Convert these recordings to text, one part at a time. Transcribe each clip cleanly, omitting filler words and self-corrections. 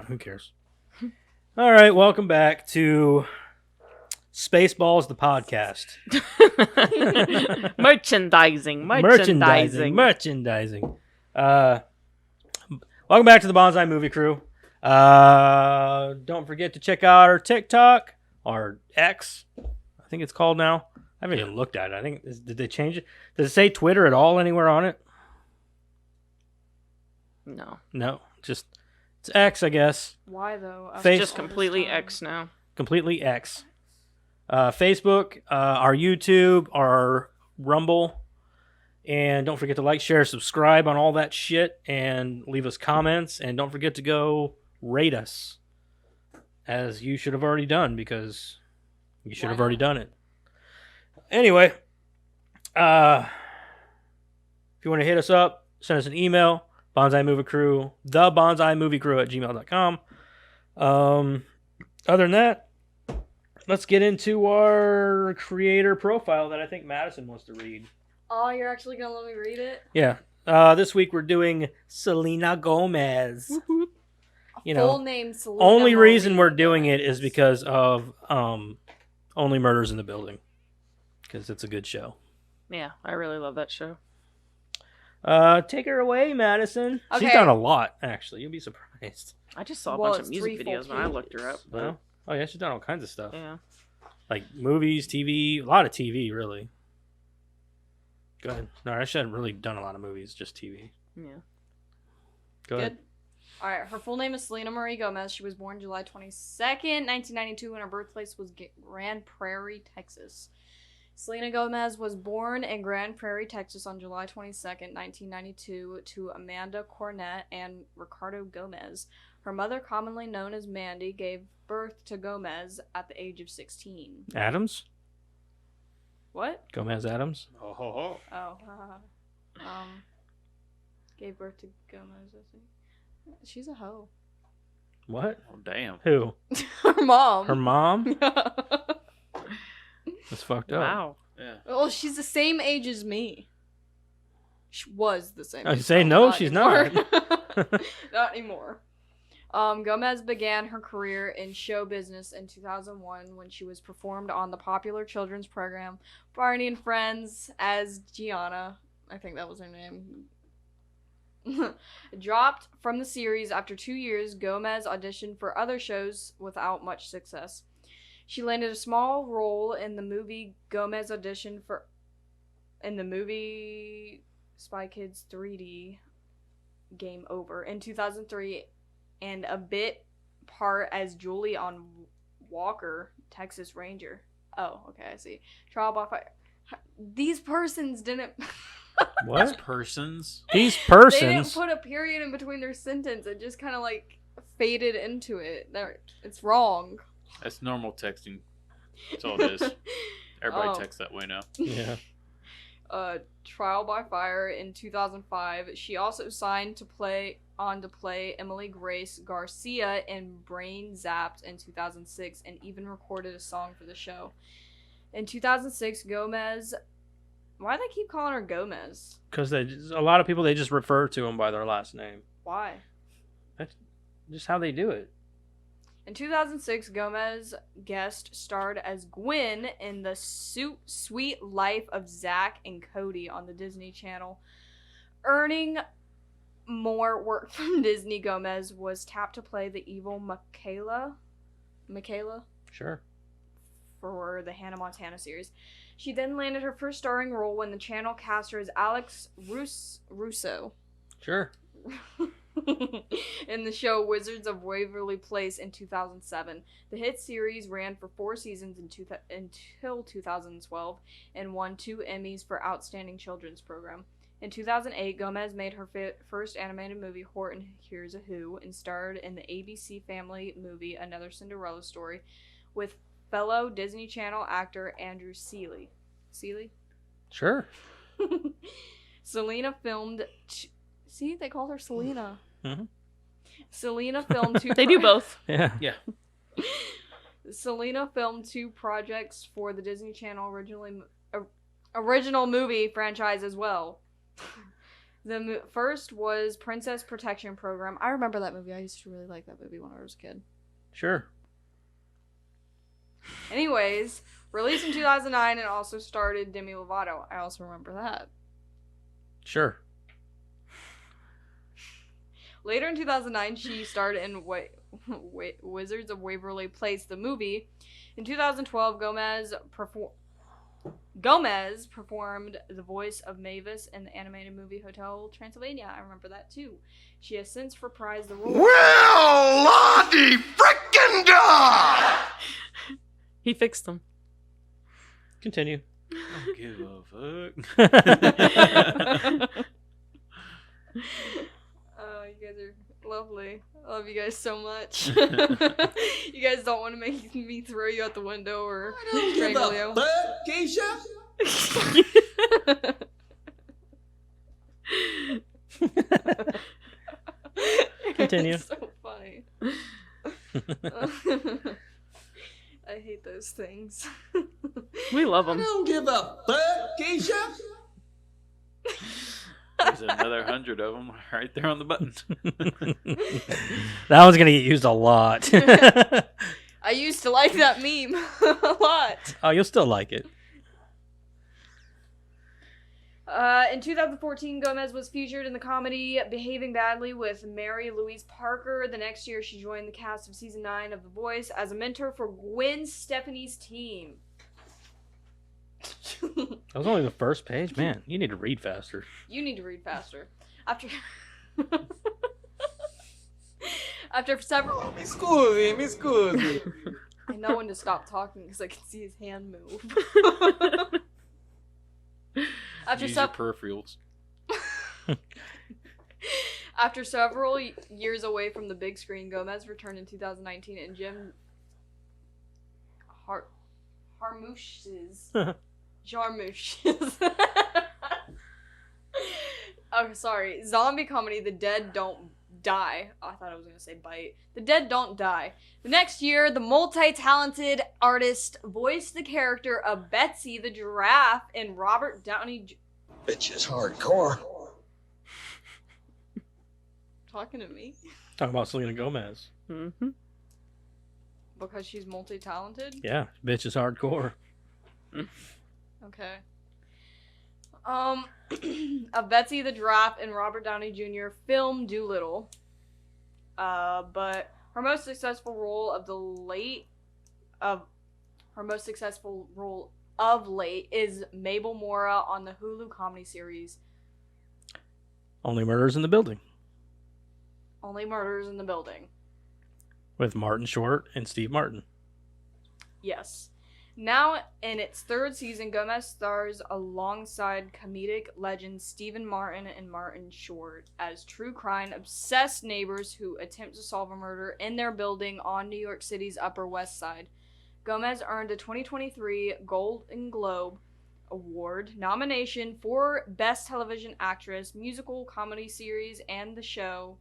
who cares? All right, welcome back to Spaceballs, the podcast. Merchandising. Welcome back to the Bonsai Movie Crew. Don't forget to check out our TikTok, our X, I think it's called now. I haven't even looked at it. I think, did they change it? Does it say Twitter at all anywhere on it? No, just it's X, I guess. Why though? It's just completely X now. Completely X. Facebook, our YouTube, our Rumble, and don't forget to like, share, subscribe on all that shit, and leave us comments, and don't forget to go rate us, as you should have already done, because you should have already done it. Anyway, if you want to hit us up, send us an email, Bonsai Movie Crew, thebonsaimoviecrew@gmail.com. Other than that, let's get into our creator profile that I think Madison wants to read. Oh, you're actually gonna let me read it? Yeah. This week we're doing Selena Gomez. Full name Selena. Only reason we're doing it is because of Only Murders in the Building, because it's a good show. Yeah, I really love that show. Take her away, Madison. Okay. She's done a lot, actually. You'll be surprised. I just saw a bunch of music videos when I looked her up. Well, oh yeah, she's done all kinds of stuff. Yeah. Like movies, TV, a lot of TV, really. Go ahead. No, I hadn't really done a lot of movies, just TV. Yeah. Go ahead. All right, her full name is Selena Marie Gomez. She was born July 22nd, 1992, and her birthplace was Grand Prairie, Texas. Selena Gomez was born in Grand Prairie, Texas on July 22nd, 1992, to Amanda Cornett and Ricardo Gomez. Her mother, commonly known as Mandy, gave birth to Gomez at the age of 16. Adams? What? Gomez Adams? Oh. Gave birth to Gomez, I think. She's a hoe. What? Oh, damn. Who? Her mom. Her mom? That's fucked up. Wow. Yeah. Well, she's the same age as me. She was the same. I say no, she's not. Not anymore. Gomez began her career in show business in 2001 when she was performed on the popular children's program Barney and Friends as Gianna. I think that was her name. Dropped from the series after 2 years, Gomez auditioned for other shows without much success. She landed a small role in the movie Gomez auditioned for in the movie Spy Kids 3D Game Over in 2003, and a bit part as Julie on Walker, Texas Ranger. Oh, okay, I see. Trial by fire. These persons didn't... What? These persons? These persons? They didn't put a period in between their sentence. It just kind of like faded into it. It's wrong. That's normal texting. That's all it is. Everybody texts that way now. Yeah. Trial by Fire in 2005. She also signed to play Emily Grace Garcia in Brain Zapped in 2006 and even recorded a song for the show. In 2006, Gomez... Why do they keep calling her Gomez? Because a lot of people, they just refer to them by their last name. Why? That's just how they do it. In 2006, Gomez guest starred as Gwen in The Sweet Life of Zack and Cody on the Disney Channel. Earning more work from Disney, Gomez was tapped to play the evil Michaela? Sure. For the Hannah Montana series. She then landed her first starring role when the channel cast her as Alex Russo. Sure. In the show Wizards of Waverly Place in 2007. The hit series ran for 4 seasons until 2012 and won 2 Emmys for Outstanding Children's Program. In 2008, Gomez made her first animated movie, Horton Hears a Who, and starred in the ABC Family movie Another Cinderella Story with fellow Disney Channel actor Andrew Seeley. Seeley? Sure. Selena filmed... See, they called her Selena. Mm-hmm. Selena filmed 2... They do both. Yeah. Selena filmed 2 projects for the Disney Channel original movie franchise as well. The first was Princess Protection Program. I remember that movie. I used to really like that movie when I was a kid. Sure. Anyways, released in 2009 and also starred Demi Lovato. I also remember that. Sure. Later in 2009, she starred in Wizards of Waverly Place, the movie. In 2012, Gomez performed the voice of Mavis in the animated movie Hotel Transylvania. I remember that too. She has since reprised the role. Well, Lottie frickin' God! He fixed them. Continue. Don't give a fuck. Oh, you guys are lovely. I love you guys so much. You guys don't want to make me throw you out the window or strangle you. Keisha? Continue. It's so funny. I hate those things. We love them. Don't give a fuck, Keisha? There's another 100 of them right there on the button. That one's gonna get used a lot. I used to like that meme a lot. Oh, you'll still like it. In 2014, Gomez was featured in the comedy Behaving Badly with Mary Louise Parker. The next year, she joined the cast of season 9 of The Voice as a mentor for Gwen Stefani's team. That was only the first page. Man, you need to read faster. You need to read faster. After several... Mi scusi. I know when to stop talking because I can see his hand move. Use your peripherals. After several years away from the big screen, Gomez returned in 2019 in Jim Jarmusch's oh, sorry. Zombie comedy The Dead Don't Die. Oh, I thought I was going to say bite. The Dead Don't Die. The next year, the multi-talented artist voiced the character of Betsy the Giraffe in Robert Downey... Bitch is hardcore. Talking to me? Talking about Selena Gomez. Mm-hmm. Because she's multi-talented? Yeah, bitch is hardcore. Okay. Of Betsy the Giraffe and Robert Downey Jr. film Doolittle. But her most successful role of late is Mabel Mora on the Hulu comedy series Only Murders in the Building. Only Murders in the Building. With Martin Short and Steve Martin. Yes. Now, in its third season, Gomez stars alongside comedic legends Stephen Martin and Martin Short as true crime-obsessed neighbors who attempt to solve a murder in their building on New York City's Upper West Side. Gomez earned a 2023 Golden Globe Award nomination for Best Television Actress, Musical Comedy Series, and the Show,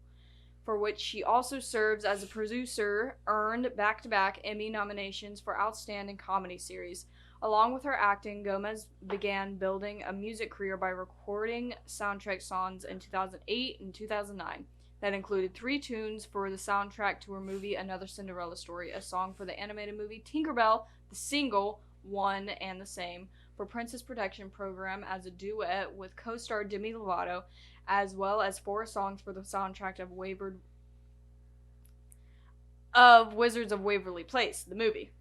for which she also serves as a producer, earned back-to-back Emmy nominations for Outstanding Comedy Series. Along with her acting, Gomez began building a music career by recording soundtrack songs in 2008 and 2009. That included 3 tunes for the soundtrack to her movie Another Cinderella Story, a song for the animated movie Tinkerbell, the single, One and the Same, for Princess Protection Program as a duet with co-star Demi Lovato, as well as 4 songs for the soundtrack of Wizards of Waverly Place, the movie.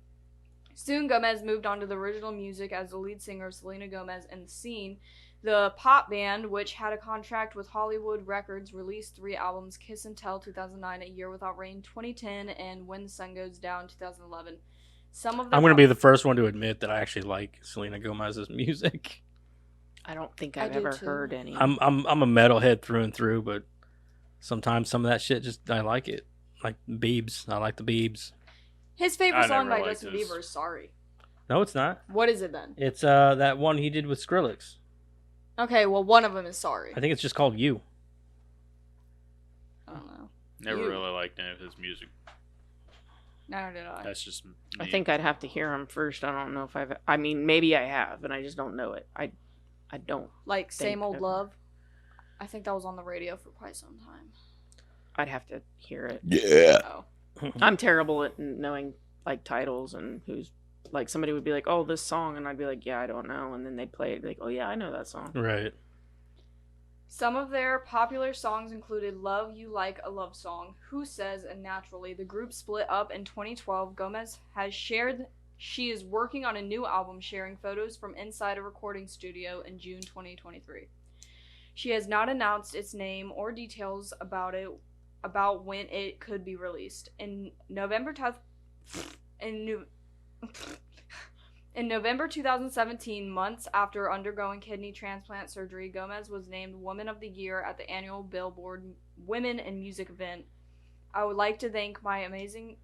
Soon, Gomez moved on to the original music as the lead singer of Selena Gomez and The Scene. The pop band, which had a contract with Hollywood Records, released 3 albums: Kiss and Tell 2009, A Year Without Rain 2010, and When the Sun Goes Down 2011. Some of them I'm going to be the first one to admit that I actually like Selena Gomez's music. I don't think I I've do ever too. heard any. I'm a metalhead through and through, but sometimes some of that shit just I like it. Like Biebs, I like the Biebs. His favorite I song never by liked Justin this. Bieber is Sorry. No, it's not. What is it then? It's that one he did with Skrillex. Okay, well, one of them is Sorry. I think it's just called You. I don't know. Never You. really liked any of his music. Neither did I. That's just me. I think I'd have to hear him first. I don't know if I mean, maybe I have, and I just don't know it. I don't. Like Same Old I've- Love. I think that was on the radio for quite some time. I'd have to hear it. Yeah. Oh. I'm terrible at knowing like titles and who's like somebody would be like, "Oh, this song," and I'd be like, "Yeah, I don't know," and then they'd play it like, "Oh yeah, I know that song." Right. Some of their popular songs included Love You Like a Love Song, Who Says, and Naturally. The group split up in 2012. Gomez has shared she is working on a new album, sharing photos from inside a recording studio in June 2023. She has not announced its name or details about when it could be released. In November 2017, months after undergoing kidney transplant surgery, Gomez was named Woman of the Year at the annual Billboard Women in Music event. I would like to thank my amazing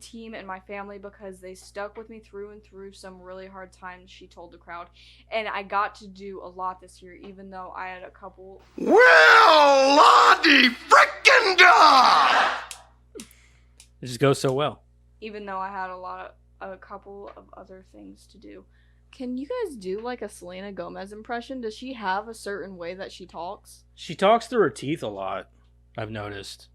team and my family because they stuck with me through and through some really hard times, she told the crowd. And I got to do a lot this year, even though I had a couple... Well, Lottie frickin' da! It just goes so well. Even though I had a couple of other things to do. Can you guys do like a Selena Gomez impression? Does she have a certain way that she talks? She talks through her teeth a lot, I've noticed.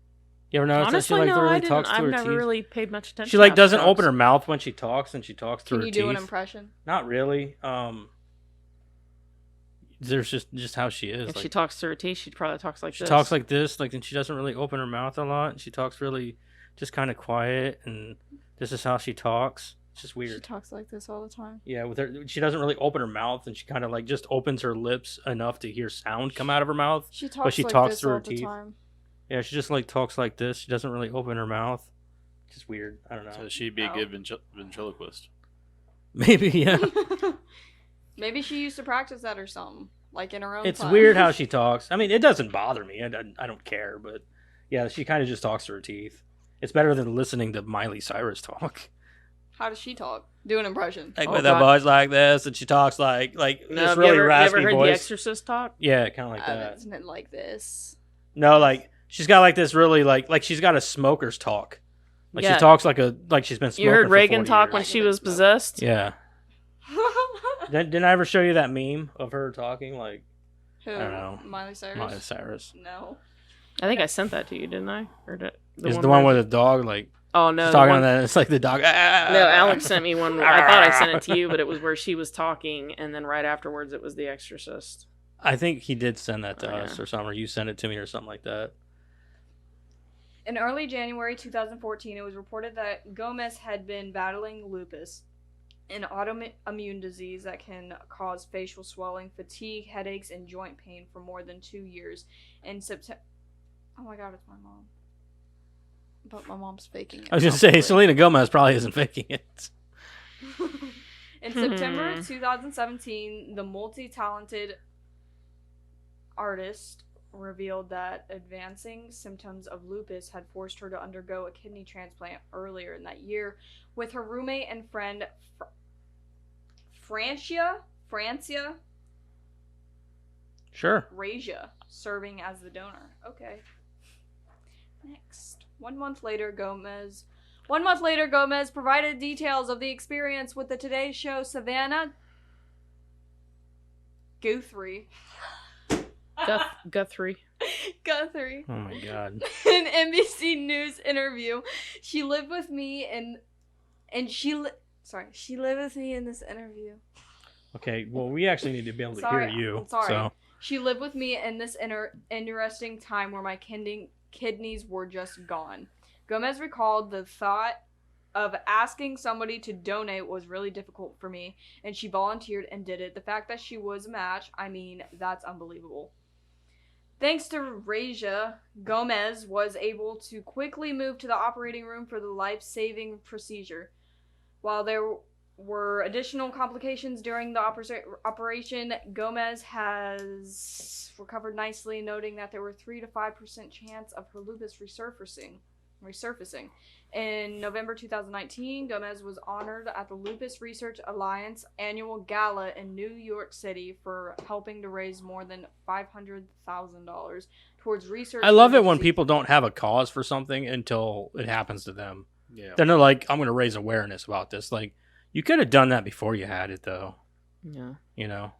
You ever notice Honestly, that she like no, really I didn't. talks through I've her never teeth? really paid much attention. She like to doesn't how she open her talks. mouth when she talks, and she talks through Can her you teeth. do an impression? Not really. There's just how she is. If Like, she talks through her teeth, she probably talks like she this. talks like this, like, and she doesn't really open her mouth a lot. And she talks really just kind of quiet, and this is how she talks. It's just She weird. talks like this all the time. Yeah, with her, she doesn't really open her mouth, and she kind of like just opens her lips enough to hear sound come out of her mouth. She talks she like talks this through all her the teeth. time. Yeah, she just like talks like this. She doesn't really open her mouth. It's just weird. I don't know. So she'd be a Oh. good ventriloquist. Maybe, yeah. Maybe she used to practice that or something, like in her own It's time. weird how she talks. I mean, it doesn't bother me. I don't care, but yeah, she kind of just talks through her teeth. It's better than listening to Miley Cyrus talk. How does she talk? Do an impression. Like Oh, with her God. voice like this, and she talks like No, this have really you ever raspy heard The voice. Exorcist talk? Yeah, kind of like that. Isn't it like this? No, like she's got like this really like she's got a smoker's talk. Like Yeah. she talks like she's been smoking. You heard for Reagan 40 talk years. when Like she a was smoke. possessed? Yeah. Didn't I ever show you that meme of her talking like Who? I don't know. Miley Cyrus? Miley Cyrus? No. I think I sent that to you, didn't I? Or Is the one where- with the dog like Oh no, she's the talking one... on that? It's like the dog. No, Alex sent me one. I thought I sent it to you, but it was where she was talking, and then right afterwards it was The Exorcist. I think he did send that to Oh, us yeah. or something, or you sent it to me or something like that. In early January 2014, it was reported that Gomez had been battling lupus, an autoimmune disease that can cause facial swelling, fatigue, headaches, and joint pain for more than 2 years. In September... Oh my god, it's my mom. But my mom's faking it. I was gonna say Selena Gomez probably isn't faking it. In September 2017, the multi-talented artist revealed that advancing symptoms of lupus had forced her to undergo a kidney transplant earlier in that year, with her roommate and friend Francia Sure. Raja serving as the donor. Okay. Next. 1 month later, Gomez provided details of the experience with the Today Show Savannah Guthrie. Guthrie. Guthrie. Oh my god. An NBC News interview. She lived with me she lived with me in this interview. Okay, well we actually need to be able to Sorry, hear you. I'm sorry. So She lived with me in this interesting time where my kidneys were just gone. Gomez recalled the thought of asking somebody to donate was really difficult for me, and she volunteered and did it. The fact that she was a match, I mean, that's unbelievable. Thanks to Raja, Gomez was able to quickly move to the operating room for the life-saving procedure. While there were additional complications during the operation, Gomez has recovered nicely, noting that there were 3 to 5% chance of her lupus resurfacing. In November 2019, Gomez was honored at the Lupus Research Alliance annual gala in New York City for helping to raise more than $500,000 towards research. I love for it when disease- people don't have a cause for something until it happens to them. Yeah. Then they're like, I'm gonna raise awareness about this. Like You could have done that before you had it, though. Yeah. You know.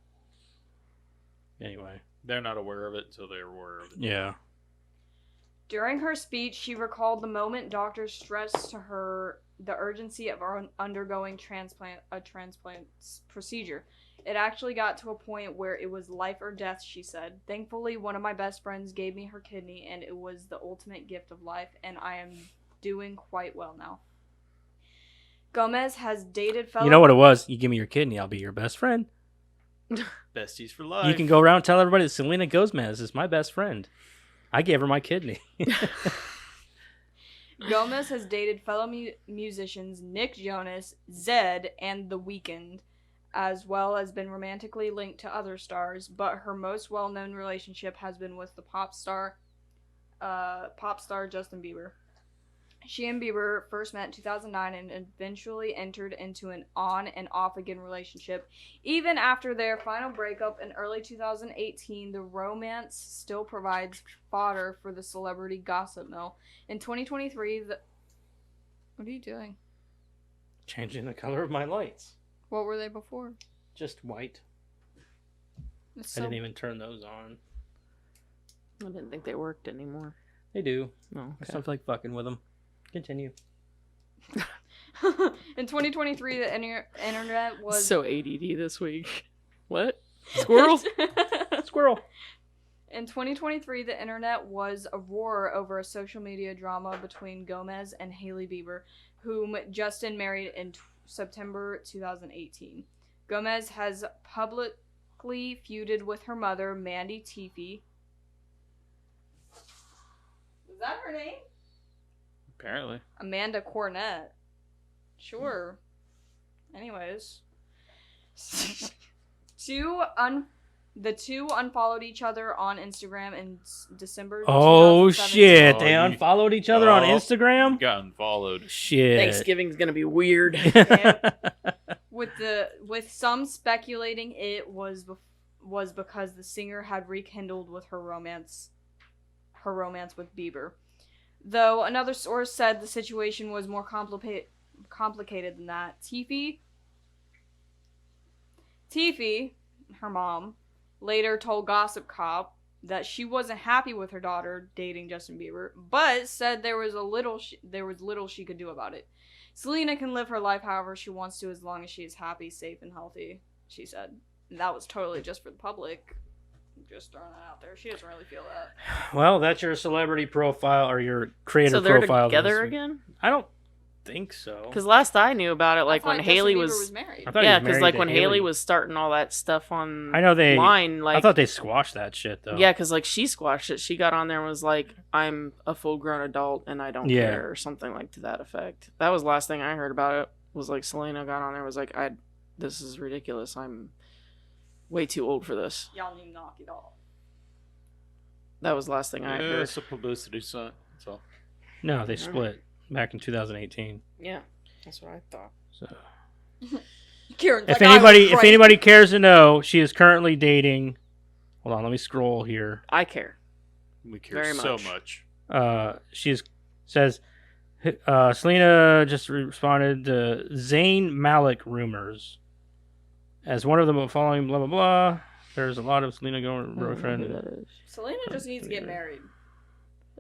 Anyway. They're not aware of it until they're aware of it. Yeah. During her speech, she recalled the moment doctors stressed to her the urgency of undergoing a transplant procedure. It actually got to a point where it was life or death, she said. Thankfully, one of my best friends gave me her kidney, and it was the ultimate gift of life, and I am doing quite well now. Gomez has dated fellow... You know what it was? You give me your kidney, I'll be your best friend. Besties for life. You can go around and tell everybody that Selena Gomez is my best friend. I gave her my kidney. Gomez has dated fellow musicians Nick Jonas, Zedd, and The Weeknd, as well as been romantically linked to other stars, but her most well-known relationship has been with the pop star Justin Bieber. She and Bieber first met in 2009 and eventually entered into an on and off again relationship. Even after their final breakup in early 2018, the romance still provides fodder for the celebrity gossip mill. In 2023, What are you doing? Changing the color of my lights. What were they before? Just white. It's I didn't even turn those on. I didn't think they worked anymore. They do. Oh, I okay. just don't feel like fucking with them. Continue. In 2023, the internet was... So ADD this week. What? Squirrels? Squirrel. In 2023, the internet was a roar over a social media drama between Gomez and Hailey Bieber, whom Justin married in September 2018. Gomez has publicly feuded with her mother, Mandy Teefey. Is that her name? Apparently. Amanda Cornett. Sure. Anyways. The two unfollowed each other on Instagram in December 2017. Oh, shit. Oh, They you- unfollowed each other on Oh. Instagram? Got unfollowed. Shit. Thanksgiving's gonna be weird. With some speculating it was because the singer had rekindled with her romance with Bieber. Though another source said the situation was more complicated than that. Teefey, her mom, later told Gossip Cop that she wasn't happy with her daughter dating Justin Bieber, but said there was little she could do about it. Selena can live her life however she wants to as long as she is happy, safe, and healthy, she said. And that was totally just for the public. Just throwing that out there. She doesn't really feel that. Well, that's your celebrity profile or your creator So they're profile. together this week. again? I don't think so. Because last I knew about it, like I when thought Haley Justin was... Bieber was married. I thought he Yeah, was because married like to when Haley was starting all that stuff on I know they- line, like... I thought they squashed that shit, though. Yeah, because like she squashed it. She got on there and was like, I'm a full-grown adult and I don't Yeah. care, or something like to that effect. That was the last thing I heard about it, was like Selena got on there and was like, this is ridiculous. I'm way too old for this. Y'all need to knock it off. That was the last thing I Yeah, heard. it's a publicity stunt. That's all. No, they split back in 2018. Yeah, that's what I thought. So, Kieran's if like, anybody cares to know, she is currently dating. Hold on, let me scroll here. I care. We care Very so much. much. Says Selena just responded to Zayn Malik rumors. As one of them following blah blah blah. There's a lot of Selena going boyfriend. Who that is. Selena just needs to get married.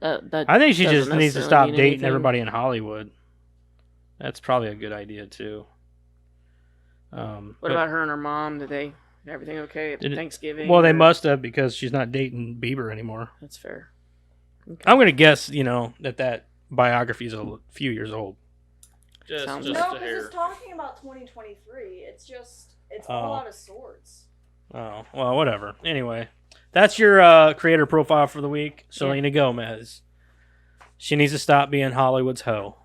That I think she doesn't just needs to necessarily stop mean dating anything. everybody in Hollywood. That's probably a good idea too. What about her and her mom? Did they everything okay at Did it- Thanksgiving? Well, they or- must have because she's not dating Bieber anymore. That's fair. Okay. I'm gonna guess, that biography is a few years old. Just Sounds a like- hair. talking about 2023. It's Oh. all out of sorts. Oh, well, whatever. Anyway, that's your creator profile for the week, Selena Gomez. She needs to stop being Hollywood's hoe.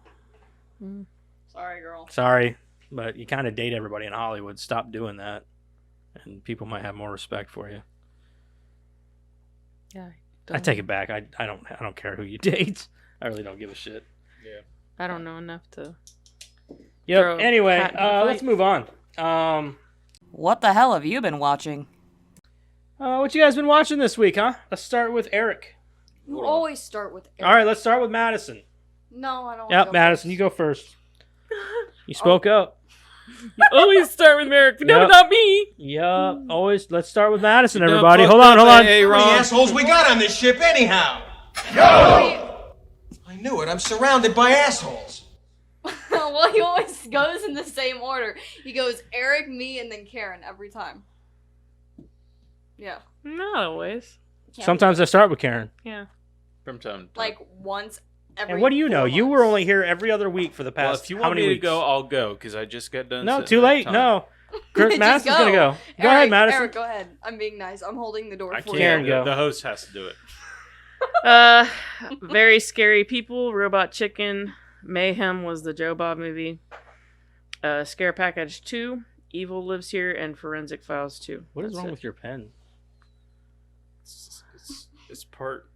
Sorry, girl. Sorry, but you kind of date everybody in Hollywood. Stop doing that, and people might have more respect for you. Yeah. I take it back. I don't care who you date. I really don't give a shit. Yeah. I don't know enough to. Yep. Throw Anyway, hat in the let's fight. move on. What the hell have you been watching? What you guys been watching this week, huh? Let's start with Eric. You always start with Eric. All right, let's start with Madison. No, I don't. Yep, Madison, you go first. You spoke up. You always start with Merrick. No, Yep. not me. Yup. Always. Let's start with Madison, Don't everybody. fuck Hold on. up Hold that on. A, How many Ron. assholes we got on this ship anyhow? I knew it. I'm surrounded by assholes. Well, he always goes in the same order. He goes Eric, me, and then Karen every time. Yeah. Not always. Sometimes I start with Karen. Yeah. From time to time. Like once every. And what do you know? 4 You were months. only here every other week for the Well, past if you how want many me to weeks? go, I'll go because I just got done. No, sitting too at late. time. No. Just Madison's go. gonna go. Go Eric, ahead, Madison. Eric, go ahead. I'm being nice. I'm holding the door I for can't. Karen, you. go. The host has to do it. Very Scary People, Robot Chicken, Mayhem was the Joe Bob movie. Scare Package 2, Evil Lives Here, and Forensic Files 2. What is That's wrong it. with your pen? It's part.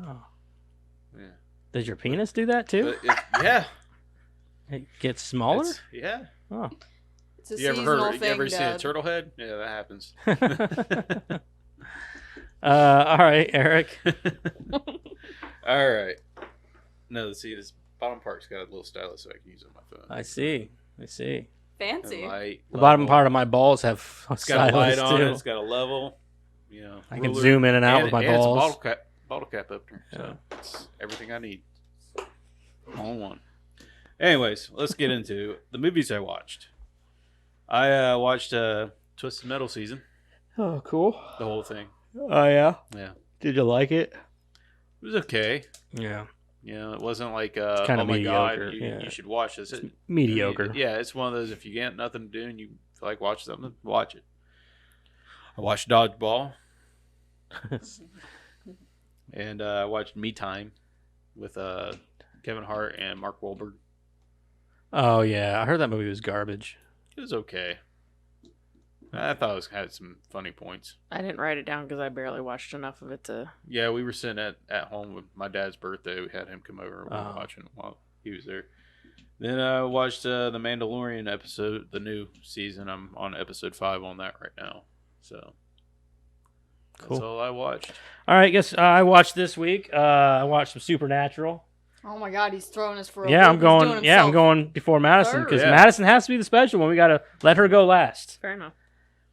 Oh. Yeah. Does your penis do that too? Yeah. It gets smaller? Yeah. Oh. It's a You ever seasonal heard? You thing, ever seen a Dad. turtle head? Yeah, that happens. All right, Eric. All right. No, see, this bottom part's got a little stylus so I can use it on my phone. I see. Fancy. Light, The bottom level. part of my balls have It's got a light stylus on too. it. It's got a level. You know, I can ruler, zoom in and out and with my and balls. It's a bottle cap opener. So it's everything I need. All in one. Anyways, let's get into the movies I watched. I watched Twisted Metal season, Oh, cool. the whole thing. Oh yeah. Yeah, Did you like it? it was okay. Yeah. You know, it wasn't like kinda oh my god, mediocre, yeah. you should watch this. Mediocre. Yeah, it's one of those if you got nothing to do and you feel like watch something, watch it. I watched Dodgeball and I watched Me Time with Kevin Hart and Mark Wahlberg. Oh yeah, I heard that movie was garbage. It was okay. I thought it had some funny points. I didn't write it down because I barely watched enough of it to. Yeah, we were sitting at home with my dad's birthday. We had him come over and we were Oh. watching it while he was there. Then I watched the Mandalorian episode, the new season. I'm on episode 5 on that right now. So that's Cool. all I watched. All right, guess I watched this week. I watched some Supernatural. Oh my God, he's throwing us for a Yeah, loop. I'm He's doing going. Yeah, I'm himself. going before Madison because Yeah. Madison has to be the special one. We gotta let her go last. Fair enough.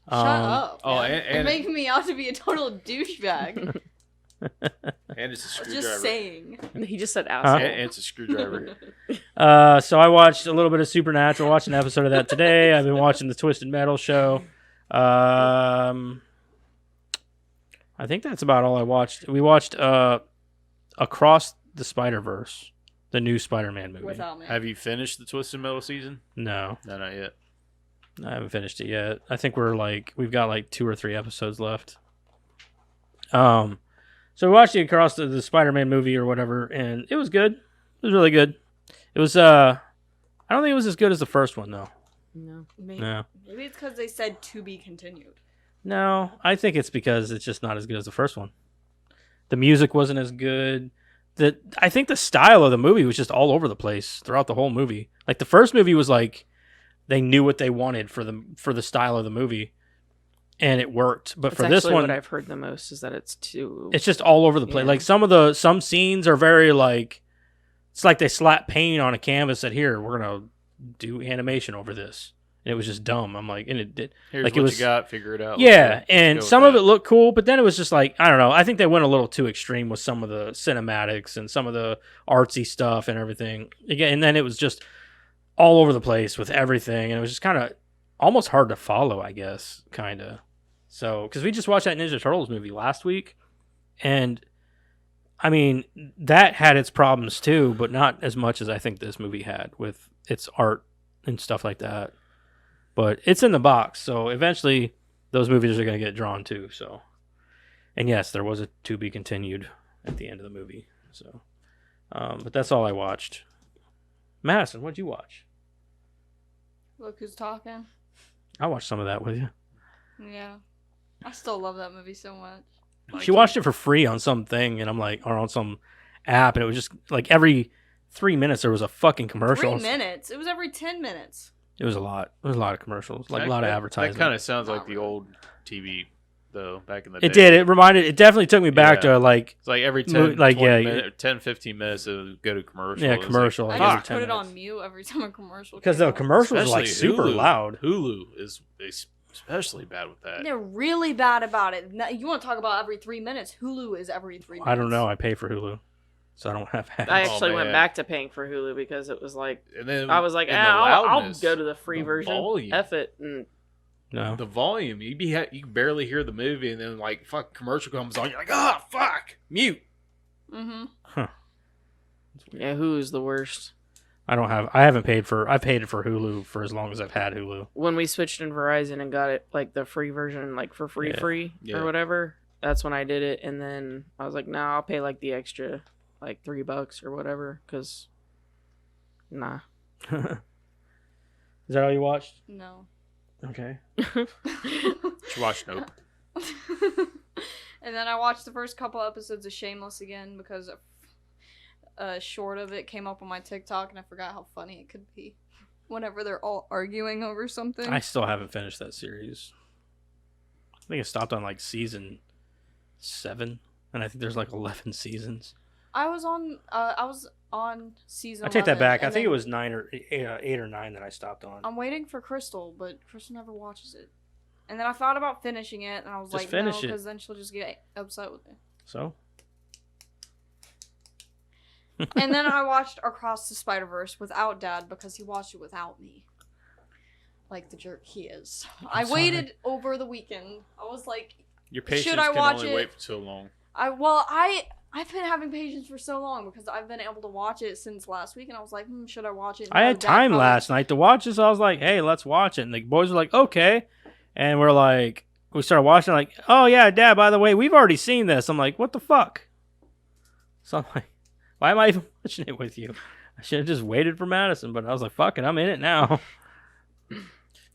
Shut up. oh, man. and- You're making me out to be a total douchebag. And it's a screwdriver. Just saying. He just said Huh? asshole. And it's a screwdriver. So I watched a little bit of Supernatural. Watched an episode of that today. I've been watching the Twisted Metal show. I think that's about all I watched. We watched Across the Spider-Verse, the new Spider-Man movie. Without me. Have you finished the Twisted Metal season? No, No, not yet. I haven't finished it yet. I think we've got like 2 or 3 episodes left. So we watched the Across the Spider-Man movie or whatever, and it was good. It was really good. It was I don't think it was as good as the first one though. No. Maybe, No. maybe it's because they said to be continued. No, I think it's because it's just not as good as the first one. The music wasn't as good. I think the style of the movie was just all over the place throughout the whole movie. Like the first movie was like they knew what they wanted for the style of the movie, and it worked. But That's for this actually one, what I've heard the most is that it's too. it's just all over the place. Yeah. Like some scenes are very like it's like they slap paint on a canvas. Said here we're gonna do animation over this, and it was just dumb. I'm like, and it did. Here's Like, it what was- you got. Figure it out. Yeah, Let's and go with some of that. it looked cool, but then it was just like I don't know. I think they went a little too extreme with some of the cinematics and some of the artsy stuff and everything. Again, and then it was just all over the place with everything, and it was just kind of almost hard to follow, I guess, kind of. So, because we just watched that Ninja Turtles movie last week, and I mean that had its problems too, but not as much as I think this movie had with its art and stuff like that. But it's in the box, so eventually those movies are going to get drawn too. So, and yes, there was a to be continued at the end of the movie. So, but that's all I watched. Madison, what'd you watch? Look who's talking. I watched some of that with you. Yeah. I still love that movie so much. She watched it for free on something, and I'm like, or on some app, and it was just like every 3 minutes there was a fucking commercial. 3 minutes. It was every 10 minutes. It was a lot. It was a lot of commercials, like a lot of advertising. That kind of sounds like Not the really. old TV though back in the day. It did. It definitely took me back Yeah. to like It's like every 10, like, 20 yeah, minutes, 10, 15 minutes, it would go to commercial. Yeah, It was commercial, I like, every just 10 put it minutes. on mute every time a commercial. because came the on. commercials are like Especially super Hulu. loud. Hulu is especially bad with that. They're really bad about it. You want to talk about every 3 minutes? Hulu is every 3 minutes. I don't know. I pay for Hulu, so I don't have ads. I actually went man. back to paying for Hulu because it was like And then I was like, and the I'll loudness, go to the free the version. volume. F it. And No. The volume, you can barely hear the movie, and then like fuck commercial comes on, you're like, oh fuck, mute. Mm-hmm. yeah, Hulu's the worst. I haven't paid for. I paid for Hulu for as long as I've had Hulu. When we switched in Verizon and got it like the free version, like for free Yeah. or whatever, that's when I did it. And then I was like, nah, I'll pay like the extra, like $3 or whatever, because nah. Is that all you watched? No. Okay. Should watch Nope. And then I watched the first couple episodes of Shameless again because a short of it came up on my TikTok and I forgot how funny it could be. Whenever they're all arguing over something. I still haven't finished that series. I think it stopped on like season 7, and I think there's like 11 seasons. I was on season. I take that 11, back. I and think it then was 9 or 8 or 9 that I stopped on. I'm waiting for Crystal, but Crystal never watches it. And then I thought about finishing it, and I was Just like, finish no, it. because then she'll just get upset with me. So And then I watched Across the Spider-Verse without Dad because he watched it without me. Like the jerk he is. I sorry. waited over the weekend. I was like, Your patience Should I can watch only it? wait for so long. I've been having patience for so long because I've been able to watch it since last week, and I was like, should I watch it? I No, had Dad time probably- last night to watch this. So I was like, hey, let's watch it. And the boys were like, okay. And we're like, we started watching, like, oh, yeah, Dad, by the way, we've already seen this. I'm like, what the fuck? So I'm like, why am I even watching it with you? I should have just waited for Madison, but I was like, fuck it, I'm in it now.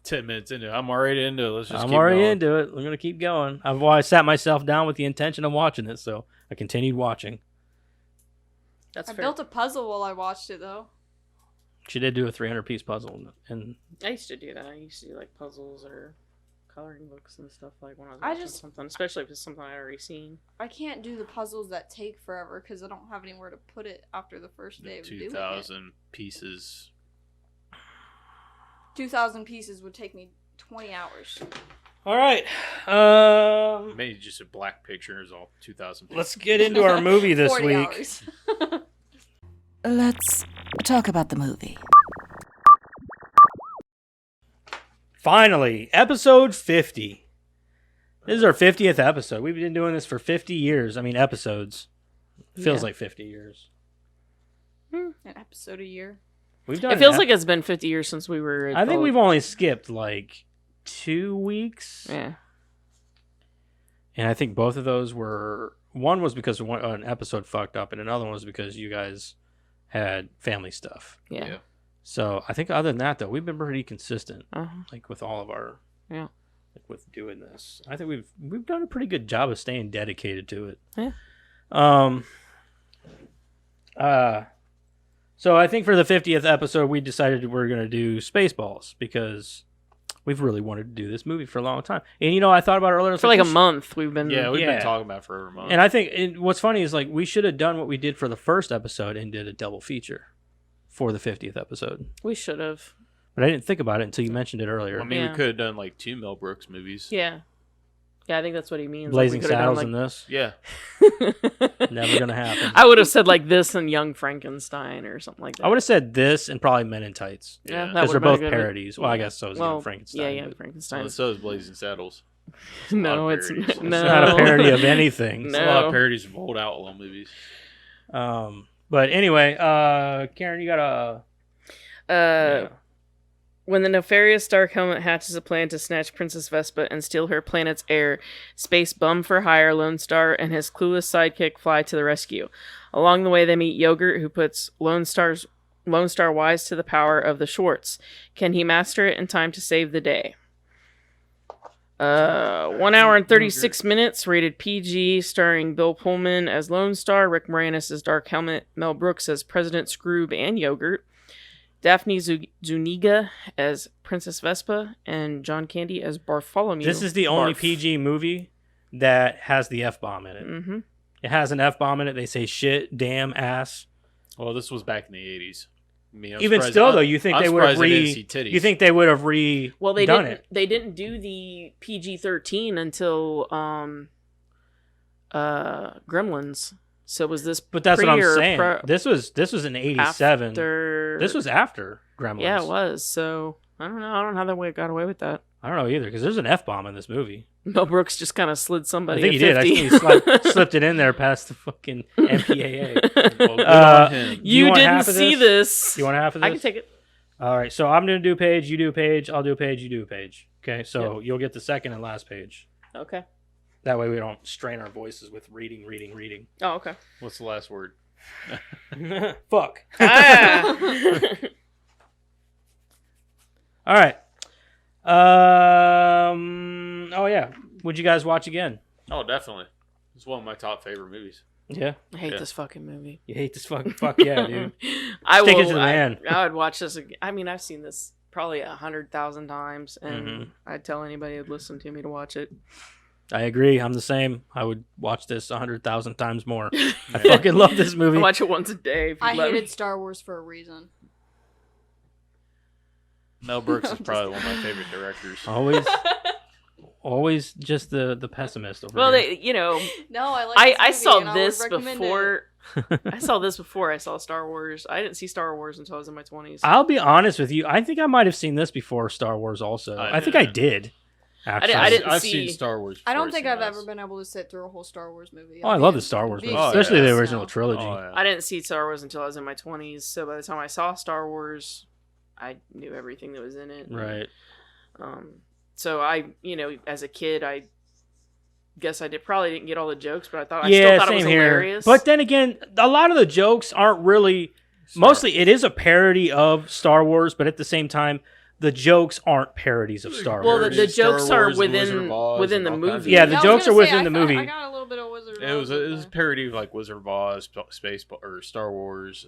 10 minutes into it, I'm already into it. Let's just I'm keep already going. into it. I'm going to keep going. I sat myself down with the intention of watching it, so I continued watching. That's I fair. built a puzzle while I watched it, though. She did do a 300-piece puzzle, and I used to do that. I used to do like puzzles or coloring books and stuff like when I was I watching just- something, especially if it's something I already seen. I can't do the puzzles that take forever because I don't have anywhere to put it after the first day of doing it. 2,000 pieces. 2,000 pieces would take me 20 hours. all right. Maybe just a black picture is all 2,000 pieces. Let's get into our movie this 40 week. hours. Let's talk about the movie. Finally, episode 50. This is our 50th episode. We've been doing this for 50 years. I mean, episodes. Feels Yeah. like 50 years. An episode a year. We've done It feels ep- like it's been 50 years since we were. I think adult. we've only skipped like 2 weeks. Yeah. And I think both of those were, one was because an episode fucked up, and another one was because you guys had family stuff. Yeah. Yeah. So I think other than that, though, we've been pretty consistent, Uh-huh. like with all of our, Yeah. like with doing this. I think we've done a pretty good job of staying dedicated to it. Yeah. So I think for the 50th episode, we decided we're gonna do Spaceballs because we've really wanted to do this movie for a long time. And you know, I thought about it earlier. I was For like a we should- month, we've been. Yeah, we've Yeah. been talking about it for over a month. And I think what's funny is like we should have done what we did for the first episode and did a double feature for the 50th episode. We should have. But I didn't think about it until you mentioned it earlier. I mean, Yeah. we could have done like 2 Mel Brooks movies. Yeah. Yeah, I think that's what he means. Blazing Like, we Saddles could've and this. Yeah. done, Never gonna happen. I would have said like this and Young Frankenstein or something like that. I would have said this and probably Men in Tights. Yeah, Yeah. that Because they're would've been a both good one. parodies. Well, I guess so is Young Frankenstein. Yeah, Young but Frankenstein. Well, so is Blazing Saddles. No, lot of it's parodies. no. It's not a parody of anything. There's a lot No. of parodies of old outlaw movies. But anyway, Karen, you got a. Uh, When the nefarious Dark Helmet hatches a plan to snatch Princess Vespa and steal her planet's heir, space bum for hire Lone Star and his clueless sidekick fly to the rescue. Along the way, they meet Yogurt, who puts Lone Star wise to the power of the Schwartz. Can he master it in time to save the day? 1 hour and 36 minutes, rated PG, starring Bill Pullman as Lone Star, Rick Moranis as Dark Helmet, Mel Brooks as President Scroob and Yogurt, Daphne Zuniga as Princess Vespa, and John Candy as Bartholomew. This is the only Barf. PG movie that has the F-bomb in it. Mm-hmm. It has an F-bomb in it. They say shit, damn, ass. Well, this was back in the 80s. I mean, I'm Even surprised- still, though, you think I'm they would have surprised they didn't see titties. You think they would have redone Well, they didn't. it? They didn't do the PG-13 until Gremlins. So was this? But that's what I'm pre or saying. pro- This was in '87. after- This was after Gremlins. Yeah, it was. So I don't know. I don't know how they got away with that. I don't know either because there's an F-bomb in this movie. Mel Brooks just kind of slid somebody. I think he at did. I 50. think he slipped it in there past the fucking MPAA. Well, good Uh, on him. Do you You want didn't half of see this. Do you want half of this? I can take it. All right, so I'm gonna do a page, you do a page, I'll do a page, you do a page. Okay, so you'll get the second and last page. Okay. That way we don't strain our voices with reading. Oh, okay. What's the last word? Fuck. Ah. All right. Oh yeah. Would you guys watch again? Oh, definitely. It's one of my top favorite movies. Yeah. I hate Yeah. this fucking movie. You hate this fucking fuck yeah, dude. I Stick it will. to the man. I would watch this. I mean, I've seen this probably 100,000 times, and Mhm. I'd tell anybody who'd listen to me to watch it. I agree. I'm the same. I would watch this 100,000 times more. I fucking love this I movie. watch it once a day. If I you let me. hated Star Wars for a reason. Mel Brooks is probably one of my favorite directors. Always just the pessimist over Well, here. they, you know, No, I like. I saw and I would this recommend before. I saw this before I saw Star Wars. I didn't see Star Wars until I was in my 20s. I'll be honest with you. I think I might have seen this before Star Wars also. I think I did. Actually. I didn't I've see- seen Star Wars. I before don't think seen I've this. ever been able to sit through a whole Star Wars movie. Oh, I love the Star Wars movies, Oh, especially yeah. the original trilogy. Oh, yeah. I didn't see Star Wars until I was in my 20s. So by the time I saw Star Wars, I knew everything that was in it. Right. So I, you know, as a kid, I guess probably didn't get all the jokes, but I thought I Yeah, still thought it same was here. hilarious. But then again, a lot of the jokes aren't really. Mostly, it is a parody of Star Wars, but at the same time, the jokes aren't parodies of Star well, Wars. the Star jokes are Wars, Wizard within of Oz, within and the all kinds of movie. Yeah, the I was jokes gonna are say, within the movie. I got a little bit of Wizard of It was Oz a there. parody of like Wizard of Oz, Spaceballs, or Star Wars.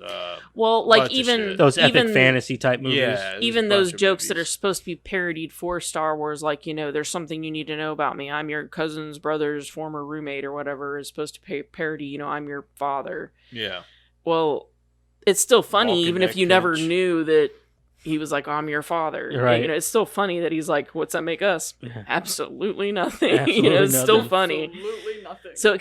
Well, like bunch of even shit. Those epic even, fantasy type movies. Yeah, there's even a those bunch of jokes that are movies. supposed to be parodied for Star Wars, like, you know, there's something you need to know about me. I'm your cousin's brother's former roommate or whatever, is supposed to parody, you know, I'm your father. Yeah, Well, it's still funny, Walking even that if you never couch. knew that he was like, I'm your father. Right. You know, it's still funny that he's like, what's that make us? Yeah. Absolutely nothing. you Absolutely know, it's still nothing. funny. Absolutely nothing. So it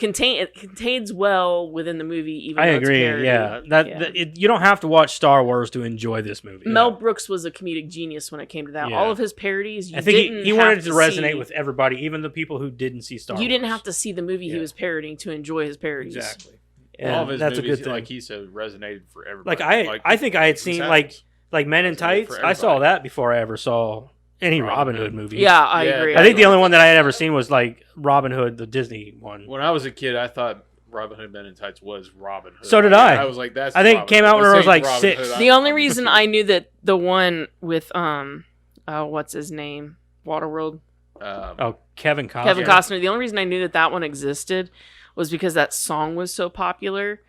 contains well within the movie, even I though it's agree. parody. Yeah, Yeah. You don't have to watch Star Wars to enjoy this movie. Mel Brooks was a comedic genius when it came to that. Yeah. all of his parodies, you I think didn't he wanted have it to resonate see- with everybody, even the people who didn't see Star Wars. You didn't have to see the movie he Yeah. was parodying to enjoy his parodies. Exactly. all Yeah, of his that's movies, a good thing. like he said, resonated for everybody. Like I think I had seen like Men in Resonated Tights. for I saw everybody. that before I ever saw any Robin Robin Hood Hood. movie. Yeah, I Yeah, agree. I think the only one that I had ever seen was like Robin Hood, the Disney one. When I was a kid, I thought Robin Hood Men in Tights was Robin Hood. So did I. I was like, that's. I think it Robin came Hood. out when This I was, ain't like, Robin 6. Hood. The only I'm reason I knew that the one with what's his name, Waterworld, Oh, Kevin Costner. Kevin Costner. The only reason I knew that one existed was because that song was so popular,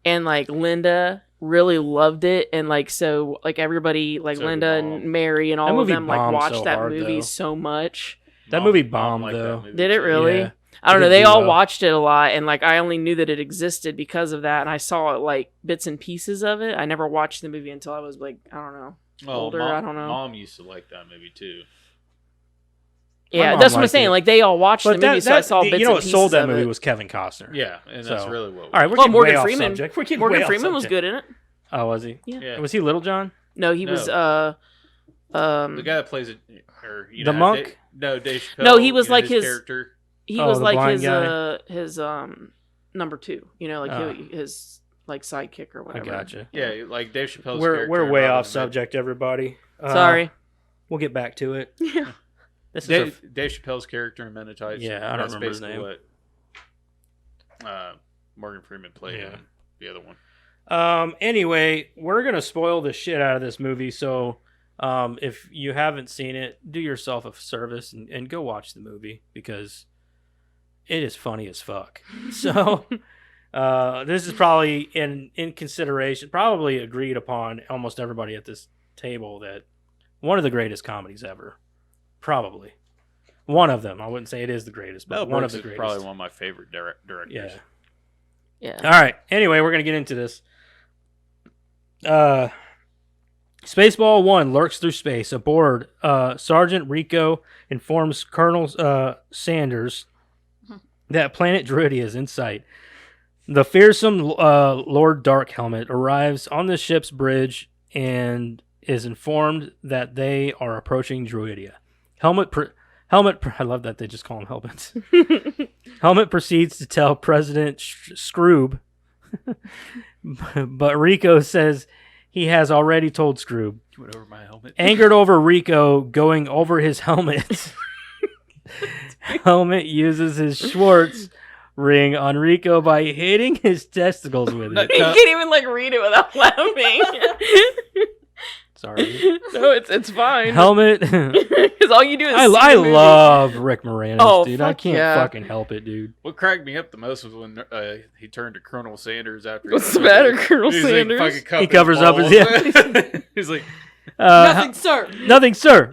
and like Linda really loved it, and like so like everybody like So did Linda Mom. and Mary and all of movie them like bombed watched so that hard, movie though. so much. That movie bombed, though. Did it really? Yeah. I don't It know. did They do all well. watched it a lot, and like I only knew that it existed because of that, and I saw like bits and pieces of it. I never watched the movie until I was like, I don't know. Older, I don't know. Mom used to like that movie too. Yeah, mom that's what I'm liked saying. it. Like they all watched the But movie, so I saw bits you know and what pieces sold that of movie it. was Kevin Costner. Yeah, and that's So- really what. All right, we're Well, getting Morgan way off Freeman. subject. We're getting Morgan way off Freeman was subject. good in it. Oh, was he? Yeah. Was he Little John? No, he No. was The guy that plays it, or you The know, monk? Dave Chappelle. No, he was you know, like his- character. he Oh, was the like blind his number 2. You know, like Oh. his like sidekick or I whatever. gotcha. Yeah, like Dave Chappelle's We're character. in way Robin off Hood. subject, everybody. Sorry. We'll get back to it. Yeah. This is Dave Chappelle's character in Men in Tights. Yeah, I don't that's remember his basically name. What Morgan Freeman played Yeah. in the other one. Anyway, we're gonna spoil the shit out of this movie, so if you haven't seen it, do yourself a service and go watch the movie because it is funny as fuck. So this is probably in consideration, probably agreed upon almost everybody at this table that one of the greatest comedies ever. Probably. One of them. I wouldn't say it is the greatest, but Mel one of Brooks the is greatest. probably one of my favorite directors. Yeah. Yeah. All right. Anyway, we're gonna get into this. Spaceball 1 lurks through space. Aboard, Sergeant Rico informs Colonel Sanders that planet Druidia is in sight. The fearsome Lord Darkhelmet arrives on the ship's bridge and is informed that they are approaching Druidia. I love that they just call him helmets. Helmet proceeds to tell President Scroob, but Rico says he has already told Scroob. You went over my helmet. Angered over Rico going over his helmet, Helmet uses his Schwartz ring on Rico by hitting his testicles with it. You can't even like read it without laughing. Sorry. No, it's fine. Helmet. Because all you do is I love Rick Moranis, dude. I fuck can't yeah. fucking help it, dude. What cracked me up the most was when he turned to Colonel Sanders after. What's the matter, Colonel He's Sanders? Like, fucking He covers up his balls. He's like, Nothing, sir. Nothing, sir.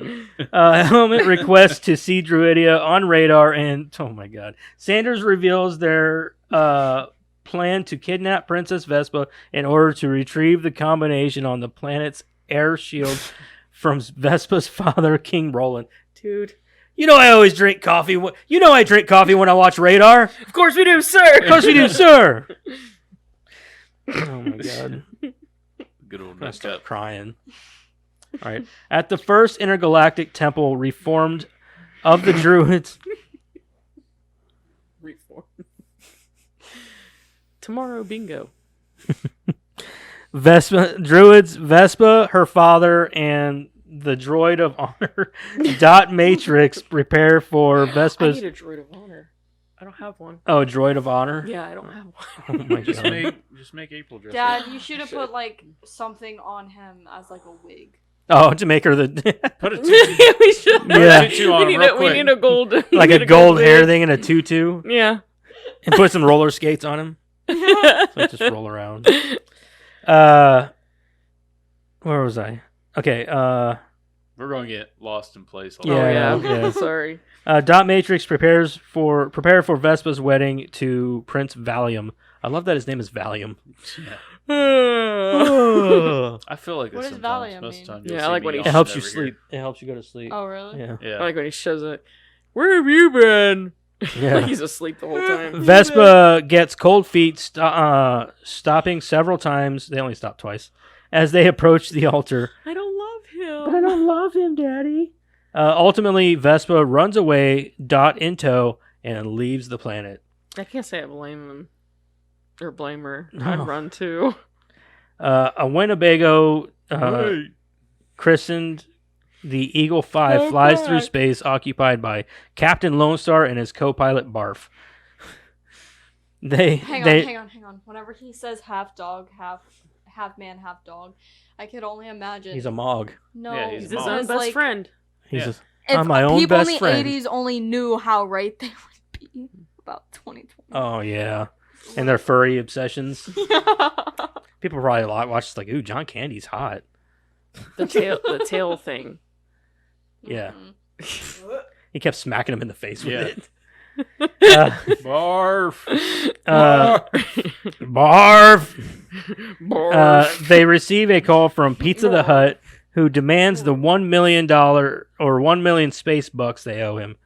Helmet requests to see Druidia on radar, and oh my god, Sanders reveals their plan to kidnap Princess Vespa in order to retrieve the combination on the planet's air shield from Vespa's father, King Roland. Dude, you know I always drink coffee. You know I drink coffee when I watch radar. Of course we do, sir. Of course we do, sir. Oh my god. good old I'm gonna messed start up. crying. All right. At the first intergalactic temple reformed of the Druids. Reform. Tomorrow bingo. Vespa, her father, and the droid of honor, Dot Matrix, prepare for I Vespa's. need a droid of honor. I don't have one. Oh, droid of honor? Yeah, I don't have Oh one. my Just god. make April dress Dad, up. you should have put like something on him as like a wig. Oh, to make her the. Put a tutu, Yeah, we should. Yeah. tutu on we him need real a, quick. we need a gold. we like need a gold hair wig. thing and a tutu. Yeah. And put some roller skates on him. So I just roll around. Where was I? Okay. We're gonna get lost in place. Yeah, Oh yeah. yeah. Sorry. Dot Matrix prepare for Vespa's wedding to Prince Valium. I love that his name is Valium. Yeah. it I feel like What this does sometimes. Valium Most mean? of the time you'll Yeah, I see like me when he yawning helps you over sleep. It helps you go to sleep. Oh really? Yeah. Here. I Yeah. like when he shows it. Where have you been? Yeah. Like he's asleep the whole time. Vespa gets cold feet, stopping several times. They only stop twice as they approach the altar. I don't love him. But I don't love him, Daddy. Ultimately, Vespa runs away, Dot in tow, and leaves the planet. I can't say I blame him. Or blame her. No. I'd run too. A Winnebago Hey. christened the Eagle 5 Oh, flies God. through space, occupied by Captain Lone Star and his co-pilot Barf. Hang on. Whenever he says half dog, half man, half dog, I could only imagine. He's a Mog. no. Yeah, He's he's his Mom. own it's best like, friend. He's Yeah. a, If I'm my own people best in the friend. 80s only knew how right they would be about 2020. Oh yeah, and their furry obsessions. People probably watch this like, ooh, John Candy's hot. The tail thing. Yeah. Mhm. He kept smacking him in the face with Yeah. it. Uh, Barf. Barf. They receive a call from Pizza the Hut, who demands the $1 million or 1 million space bucks they owe him.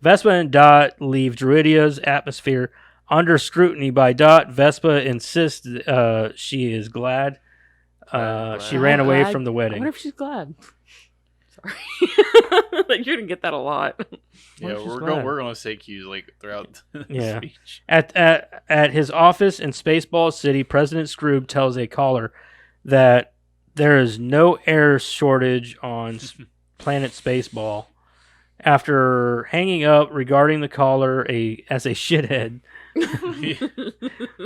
Vespa and Dot leave Druidia's atmosphere under scrutiny by Dot. Vespa insists she is glad. She ran away Glad. from the I wedding. wonder if she's glad. Sorry. Like you're gonna get that a lot. Yeah, She's we're glad. gonna say cues like throughout the Yeah. speech. At his office in Spaceballs City, President Scroob tells a caller that there is no air shortage on planet Spaceball. After hanging up regarding the caller as a shithead,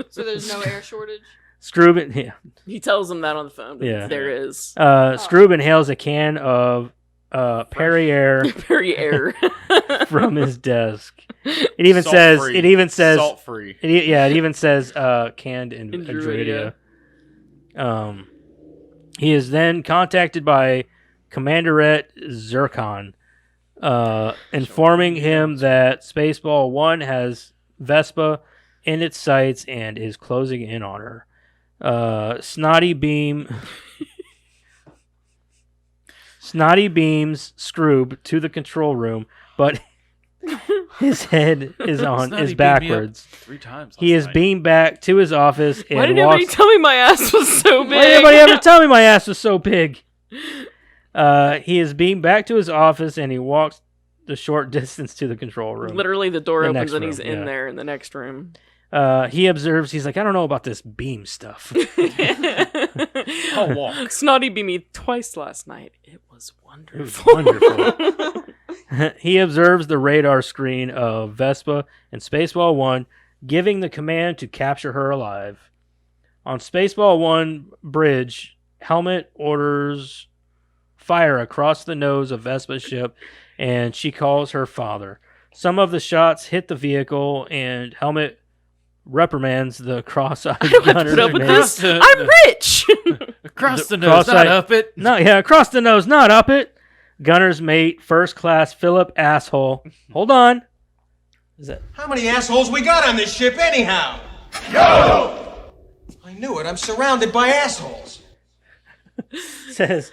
So there's no air shortage. Scroob yeah, He tells him that on the phone. But Yeah. There is. Scroob inhales a can of Perrier Very air. from his desk. It even Salt-free. says Salt free. it even says canned in In Druidia. He is then contacted by Commanderette Zircon, informing him that Spaceball 1 has Vespa in its sights and is closing in on her. Snotty beams Scroob to the control room, but his head is backwards. 3 times. He is beamed back to his office and Why did nobody tell me my ass was so big? Why did anybody ever tell me my ass was so big? He is beamed back to his office and he walks the short distance to the control room. Literally, the door The opens next and he's room, in yeah. there in the next room. He observes, he's like, I don't know about this beam stuff. I'll walk. Snotty beat me twice last night. It was It was wonderful. wonderful. He observes the radar screen of Vespa and Spaceball 1, giving the command to capture her alive. On Spaceball 1 bridge, Helmet orders fire across the nose of Vespa's ship, and she calls her father. Some of the shots hit the vehicle, and Helmet reprimands the cross-eyed gunner. Put up with command. this. I'm rich. Across the nose, cross-eyed- not up it. No, yeah, across the nose, not up it. Gunner's mate, first class Philip Asshole. Hold on. Is that How many assholes we got on this ship anyhow? Yo! I knew it. I'm surrounded by assholes. says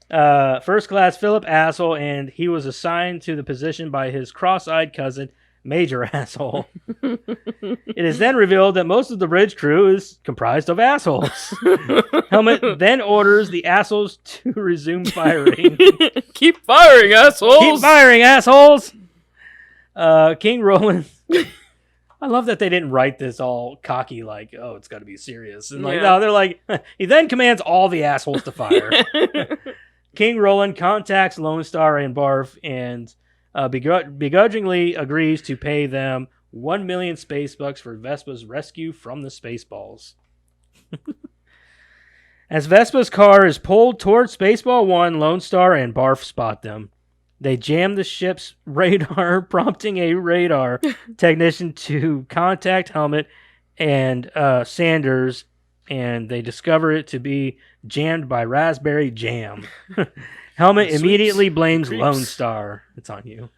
first class Philip Asshole, and he was assigned to the position by his cross-eyed cousin, Major Asshole. It is then revealed that most of the bridge crew is comprised of assholes. Helmet then orders the assholes to resume firing. Keep firing, assholes. Keep firing, assholes! King Roland... I love that they didn't write this all cocky, like, oh, it's got to be serious. And like, Yeah. no, they're like, he then commands all the assholes to fire. King Roland contacts Lone Star and Barf and begrudgingly agrees to pay them 1 million space bucks for Vespa's rescue from the Spaceballs. As Vespa's car is pulled towards Spaceball 1, Lone Star and Barf spot them. They jam the ship's radar, prompting a radar technician to contact Helmet and Sanders, and they discover it to be jammed by raspberry jam. Helmet Sweeps. immediately blames Creeps. Lone Star. It's on you.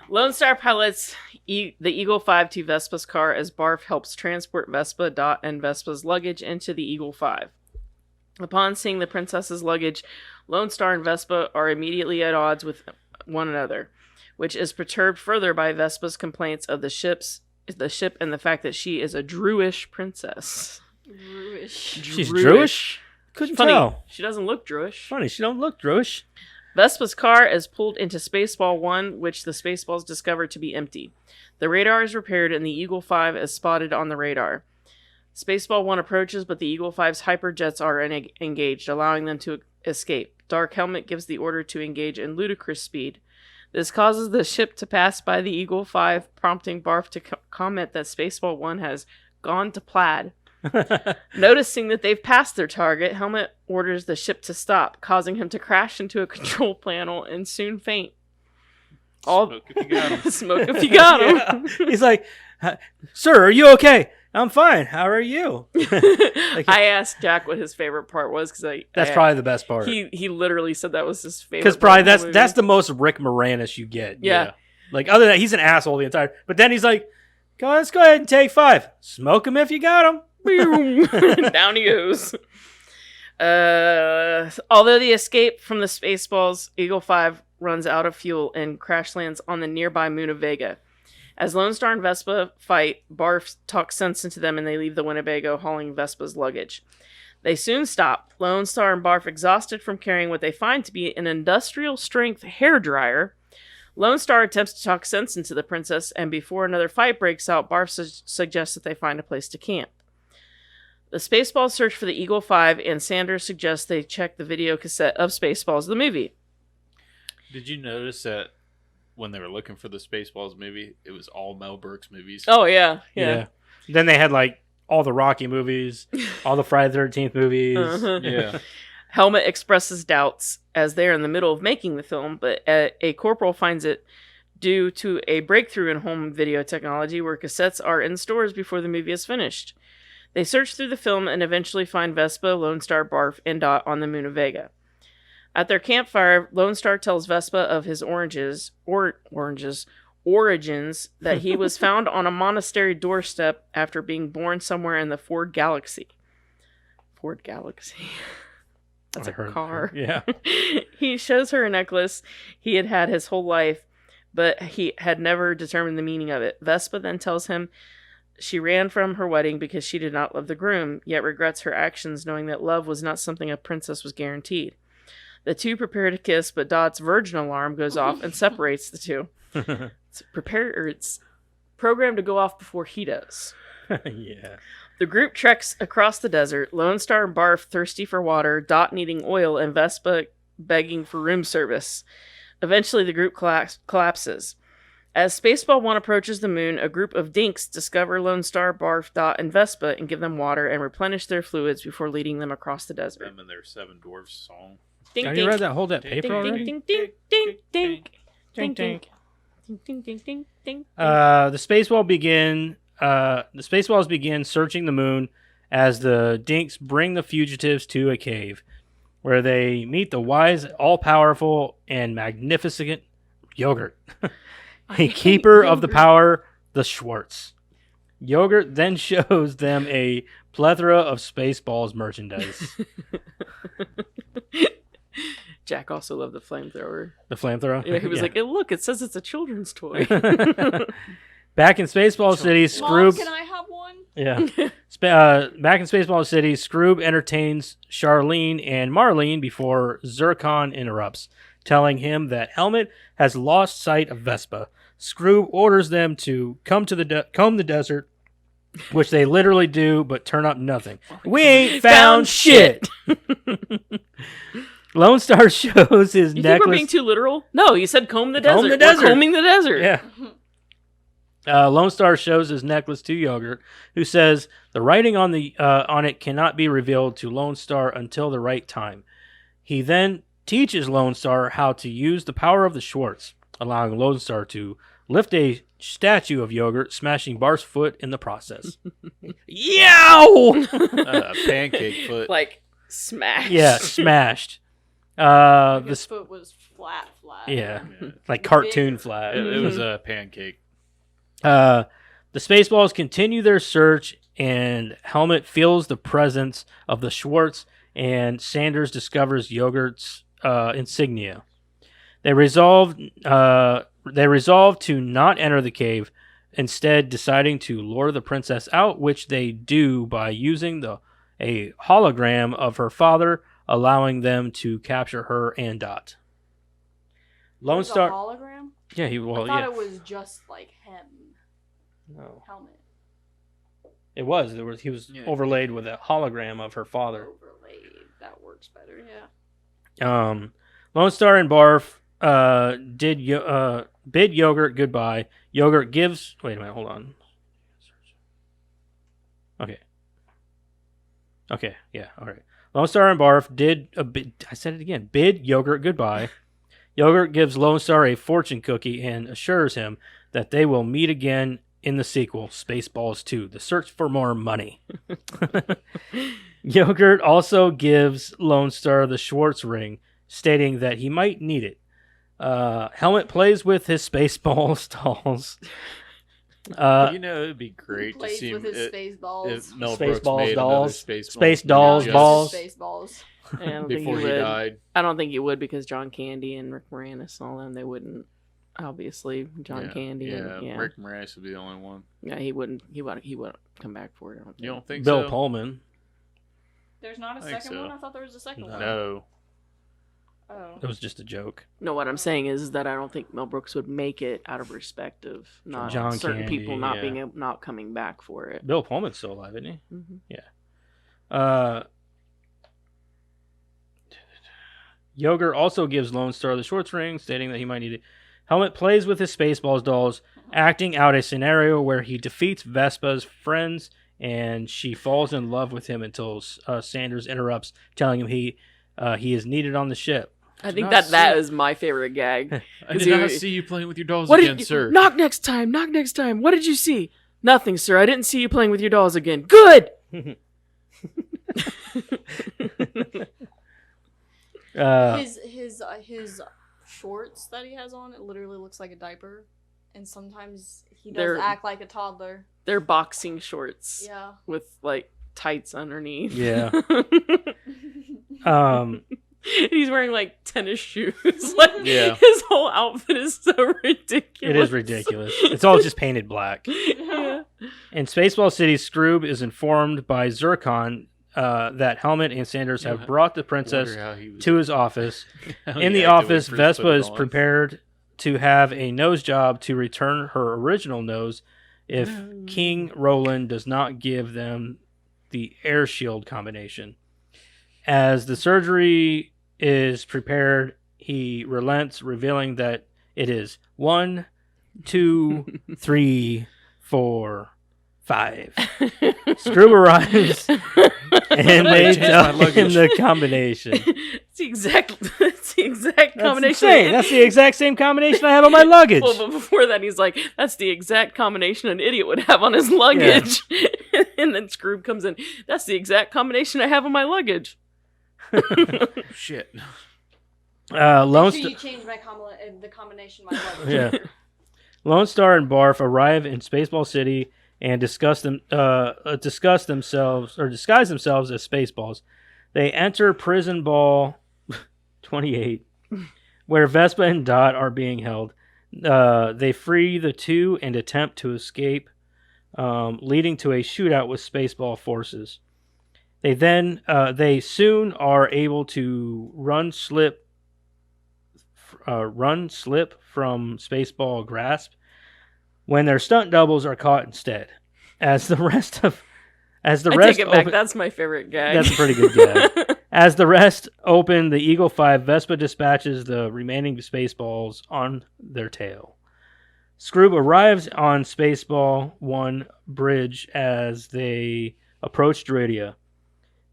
Lone Star pilots the Eagle 5 to Vespa's car as Barf helps transport Vespa, Dot, and Vespa's luggage into the Eagle 5. Upon seeing the princess's luggage, Lone Star and Vespa are immediately at odds with one another, which is perturbed further by Vespa's complaints of the ship and the fact that she is a Druish princess. Druish. She's Druish? Couldn't Funny, tell. she doesn't look Druish. Funny, she don't look Druish. Vespa's car is pulled into Spaceball 1, which the Spaceballs discover to be empty. The radar is repaired and the Eagle 5 is spotted on the radar. Spaceball 1 approaches, but the Eagle 5's hyperjets are engaged, allowing them to escape. Dark Helmet gives the order to engage in ludicrous speed. This causes the ship to pass by the Eagle 5, prompting Barf to comment that Spaceball 1 has gone to plaid. Noticing that they've passed their target, Helmet orders the ship to stop, causing him to crash into a control panel and soon faint. Smoke if you got 'em. Smoke if you got him. Yeah. He's like, sir, are you okay? I'm fine. How are you? I asked Jack what his favorite part was because That's probably the best part. he literally said that was his favorite. Because part probably of the that's movie. the most Rick Moranis you get. Yeah. Like other than that, he's an asshole the entire. But then he's like, let's go ahead and take 5. Smoke him if you got him. Boom. Down he goes. Although the escape from the Spaceballs, Eagle 5 runs out of fuel and crash lands on the nearby moon of Vega. As Lone Star and Vespa fight, Barf talks sense into them and they leave the Winnebago hauling Vespa's luggage. They soon stop. Lone Star and Barf, exhausted from carrying what they find to be an industrial-strength hairdryer. Lone Star attempts to talk sense into the princess, and before another fight breaks out, Barf suggests that they find a place to camp. The Spaceballs search for the Eagle 5, and Sanders suggests they check the video cassette of Spaceballs, the movie. Did you notice that when they were looking for the Spaceballs movie, it was all Mel Brooks movies? Oh, yeah. Yeah. Then they had like all the Rocky movies, all the Friday the 13th movies. Uh-huh. Yeah. Helmet expresses doubts as they're in the middle of making the film, but a corporal finds it due to a breakthrough in home video technology where cassettes are in stores before the movie is finished. They search through the film and eventually find Vespa, Lone Star, Barf, and Dot on the moon of Vega. At their campfire, Lone Star tells Vespa of his origins that he was found on a monastery doorstep after being born somewhere in the Ford Galaxy. Ford Galaxy. That's a car. Yeah. He shows her a necklace he had had his whole life, but he had never determined the meaning of it. Vespa then tells him she ran from her wedding because she did not love the groom, yet regrets her actions knowing that love was not something a princess was guaranteed. The two prepare to kiss, but Dot's virgin alarm goes off and separates the two. It's programmed to go off before he does. Yeah. The group treks across the desert, Lone Star and Barf thirsty for water, Dot needing oil, and Vespa begging for room service. Eventually, the group collapses. As Spaceball 1 approaches the moon, a group of dinks discover Lone Star, Barf, Dot, and Vespa and give them water and replenish their fluids before leading them across the desert. Them and their Seven Dwarfs song. Dink, Have dink. you read that whole paper Dink, already? dink, dink, dink, dink, dink, dink, dink. Dink, dink, dink, dink, dink. The Spaceballs begin searching the moon as the Dinks bring the fugitives to a cave, where they meet the wise, all-powerful, and magnificent Yogurt, a keeper of the power, the Schwartz. Yogurt then shows them a plethora of Spaceballs merchandise. Jack also loved the flamethrower. The flamethrower? Yeah, he was like, hey, look, it says it's a children's toy. Back in Spaceball City, Mom, Scroob... can I have one? Yeah. Back in Spaceball City, Scroob entertains Charlene and Marlene before Zircon interrupts, telling him that Helmet has lost sight of Vespa. Scroob orders them to comb the desert, which they literally do, but turn up nothing. We ain't found shit! Lone Star shows his You necklace. think we're being too literal? No, you said comb the desert. Comb the We're desert. combing the desert. Yeah. Lone Star shows his necklace to Yogurt, who says the writing on it cannot be revealed to Lone Star until the right time. He then teaches Lone Star how to use the power of the Schwartz, allowing Lone Star to lift a statue of Yogurt, smashing Barf's foot in the process. Yow! Pancake foot. Like, smash. Yeah, smashed. His foot was flat. Yeah, Yeah. like cartoon Big. flag. It was a pancake. The Spaceballs continue their search, and Helmet feels the presence of the Schwartz, and Sanders discovers Yogurt's insignia. They resolve to not enter the cave, instead deciding to lure the princess out, which they do by using a hologram of her father, allowing them to capture her and Dot. Lone It was Star. a hologram? Yeah, I thought yeah. it was just like him. No. Helmet. It was. He was Yeah. overlaid with a hologram of her father. Overlaid. That works better, yeah. Lone Star and Barf bid Yogurt goodbye. Yogurt gives. Wait a minute. Hold on. Okay. Yeah. All right. Lone Star and Barf I said it again. Bid Yogurt goodbye. Yogurt gives Lone Star a fortune cookie and assures him that they will meet again in the sequel, Spaceballs 2, The Search for More Money. Yogurt also gives Lone Star the Schwartz ring, stating that he might need it. Helmet plays with his Spaceballs dolls. It would be great to Plays see with him his space balls. if Mel Spaceballs Brooks made dolls. another Spaceballs Space movie dolls, just balls. Space balls. I don't think before he he would. died. I don't think you would because John Candy and Rick Moranis and all them, they wouldn't. Obviously, John Yeah, Candy. Yeah, And, yeah. Rick Moranis would be the only one. Yeah, he wouldn't come back for it. I don't think. You don't think Bill so? Pullman. There's not a I think second so. one? I thought there was a second one. No. Oh. It was just a joke. No, what I'm saying is that I don't think Mel Brooks would make it out of respect of not John certain Candy, people not yeah. not coming back for it. Bill Pullman's still alive, isn't he? Mm-hmm. Yogurt also gives Lone Star the Schwartz ring, stating that he might need it. Helmet plays with his Spaceballs dolls, acting out a scenario where he defeats Vespa's friends and she falls in love with him until Sanders interrupts, telling him he is needed on the ship. I think not that is my favorite gag. I Is did he- not see you playing with your dolls What again, did you, sir. Knock next time. Knock next time. What did you see? Nothing, sir. I didn't see you playing with your dolls again. Good. His shorts that he has on, it literally looks like a diaper, and sometimes he does They're- act like a toddler. They're boxing shorts Yeah. with like tights underneath. Yeah. He's wearing like tennis shoes. Like Yeah. his whole outfit is so ridiculous. It is ridiculous. It's all just painted black. Yeah. In Spaceball City, Scroob is informed by Zircon that Helmet and Sanders have brought the princess to his office. In the office, Vespa is prepared to have a nose job to return her original nose if King Roland does not give them the air shield combination. As the surgery is prepared, he relents, revealing that it is 1, 2, 3, 4, 5. Scroob arrives and they tell him the combination. It's the exact combination. Insane. That's the exact same combination I have on my luggage. Well, but before that, he's like, that's the exact combination an idiot would have on his luggage. And then Scroob comes in, that's the exact combination I have on my luggage. Shit. Lone Make sure you change the combination of my luggage. Yeah. Lone Star and Barf arrive in Spaceball City and disguise themselves as Spaceballs. They enter Prison Ball 28, where Vespa and Dot are being held. They free the two and attempt to escape, leading to a shootout with Spaceball forces. They soon are able to run slip from Spaceball grasp when their stunt doubles are caught instead. Take it back. That's my favorite gag. That's a pretty good gag. As the rest open the Eagle 5, Vespa dispatches the remaining Spaceballs on their tail. Scroob arrives on Spaceball 1 bridge as they approach Druidia.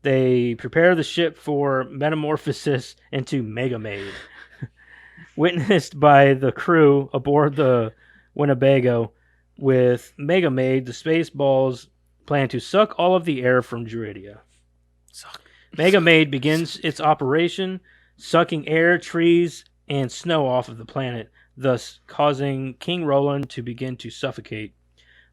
They prepare the ship for metamorphosis into Mega Maid. Witnessed by the crew aboard the Winnebago, with Mega Maid, the Spaceballs plan to suck all of the air from Druidia. Mega Maid begins its operation, sucking air, trees, and snow off of the planet, thus causing King Roland to begin to suffocate.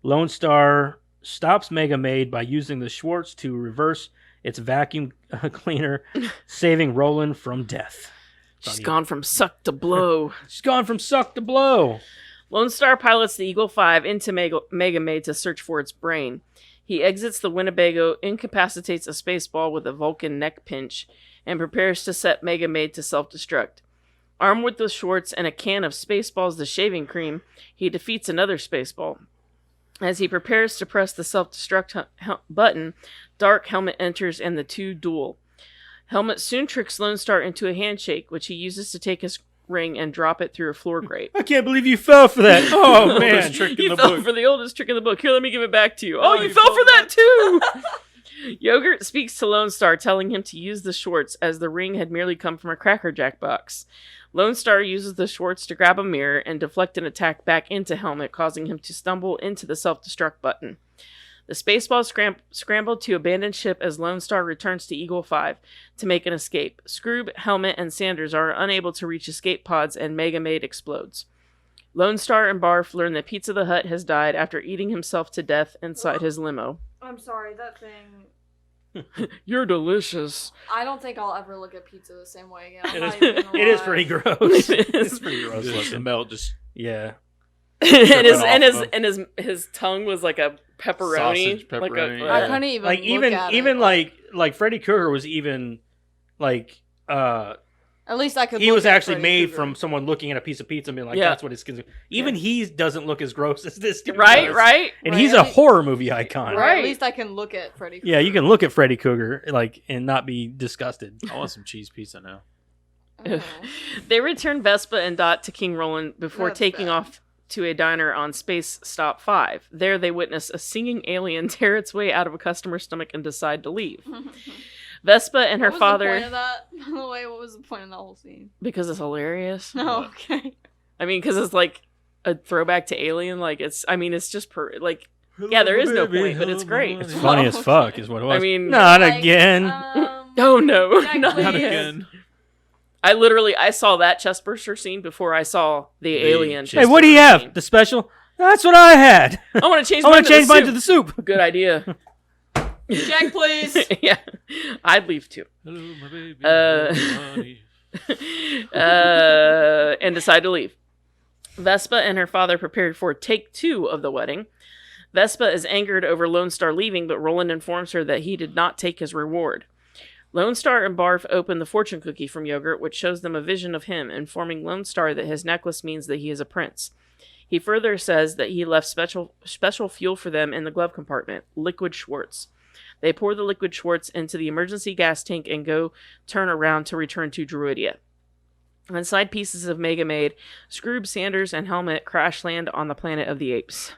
Lone Star stops Mega Maid by using the Schwartz to reverse its vacuum cleaner, saving Roland from death. She's gone from suck to blow. She's gone from suck to blow. Lone Star pilots the Eagle 5 into Mega Maid to search for its brain. He exits the Winnebago, incapacitates a Spaceball with a Vulcan neck pinch, and prepares to set Mega Maid to self-destruct. Armed with the Schwartz and a can of Spaceballs the shaving cream, he defeats another Spaceball. As he prepares to press the self-destruct button, Dark Helmet enters and the two duel. Helmet soon tricks Lone Star into a handshake, which he uses to take his ring and drop it through a floor grate. I can't believe you fell for that. Oh, man. You fell for the oldest trick in the book. Here, let me give it back to you. Oh, you fell for that too! Yogurt speaks to Lone Star, telling him to use the Schwartz, as the ring had merely come from a Cracker Jack box. Lone Star uses the Schwartz to grab a mirror and deflect an attack back into Helmet, causing him to stumble into the self-destruct button. The Spaceballs scramble to abandon ship as Lone Star returns to Eagle 5 to make an escape. Scroob, Helmet, and Sanders are unable to reach escape pods and Mega Maid explodes. Lone Star and Barf learn that Pizza the Hutt has died after eating himself to death inside his limo. I'm sorry, that thing. You're delicious. I don't think I'll ever look at pizza the same way again. It is pretty gross. It's pretty gross The looking. smell just Yeah. and his tongue was like a pepperoni. Sausage pepperoni. Like I couldn't even Like look at even it. like Freddy Krueger was even like At least I could. he look was at actually Freddy made Krueger. from someone looking at a piece of pizza and being like, Yeah. that's what it's considered. Even he doesn't look as gross as this dude right, does. right. And Right, he's at a least- horror movie icon. Right. At least I can look at Freddy Krueger. Yeah, you can look at Freddy Krueger like and not be disgusted. I want some cheese pizza now. Oh. They return Vespa and Dot to King Roland before That's taking bad. off to a diner on Space Stop 5. There they witness a singing alien tear its way out of a customer's stomach and decide to leave. Vespa and her What was father... the point of that? By the way, what was the point of that whole scene? Because it's hilarious. Oh, okay. I mean, because it's like a throwback to Alien. Like, it's just yeah, there is no point, but it's great. It's funny as fuck is what it was. I mean... not Like, again. Oh, no. Jack, Not please. Not again. again. I saw that chestburster scene before I saw the alien. Hey, what do you have? Scene. The special? That's what I had. I want to change. I want to change mine soup. to the soup. Good idea. Check, please. Yeah, I'd leave too. Hello, my baby. And decide to leave. Vespa and her father prepared for take 2 of the wedding. Vespa is angered over Lone Star leaving, but Roland informs her that he did not take his reward. Lone Star and Barf open the fortune cookie from Yogurt, which shows them a vision of him, informing Lone Star that his necklace means that he is a prince. He further says that he left special fuel for them in the glove compartment, liquid Schwartz. They pour the liquid Schwartz into the emergency gas tank and go turn around to return to Druidia. Inside pieces of Mega Maid, Scroob, Sanders, and Helmet crash land on the planet of the apes.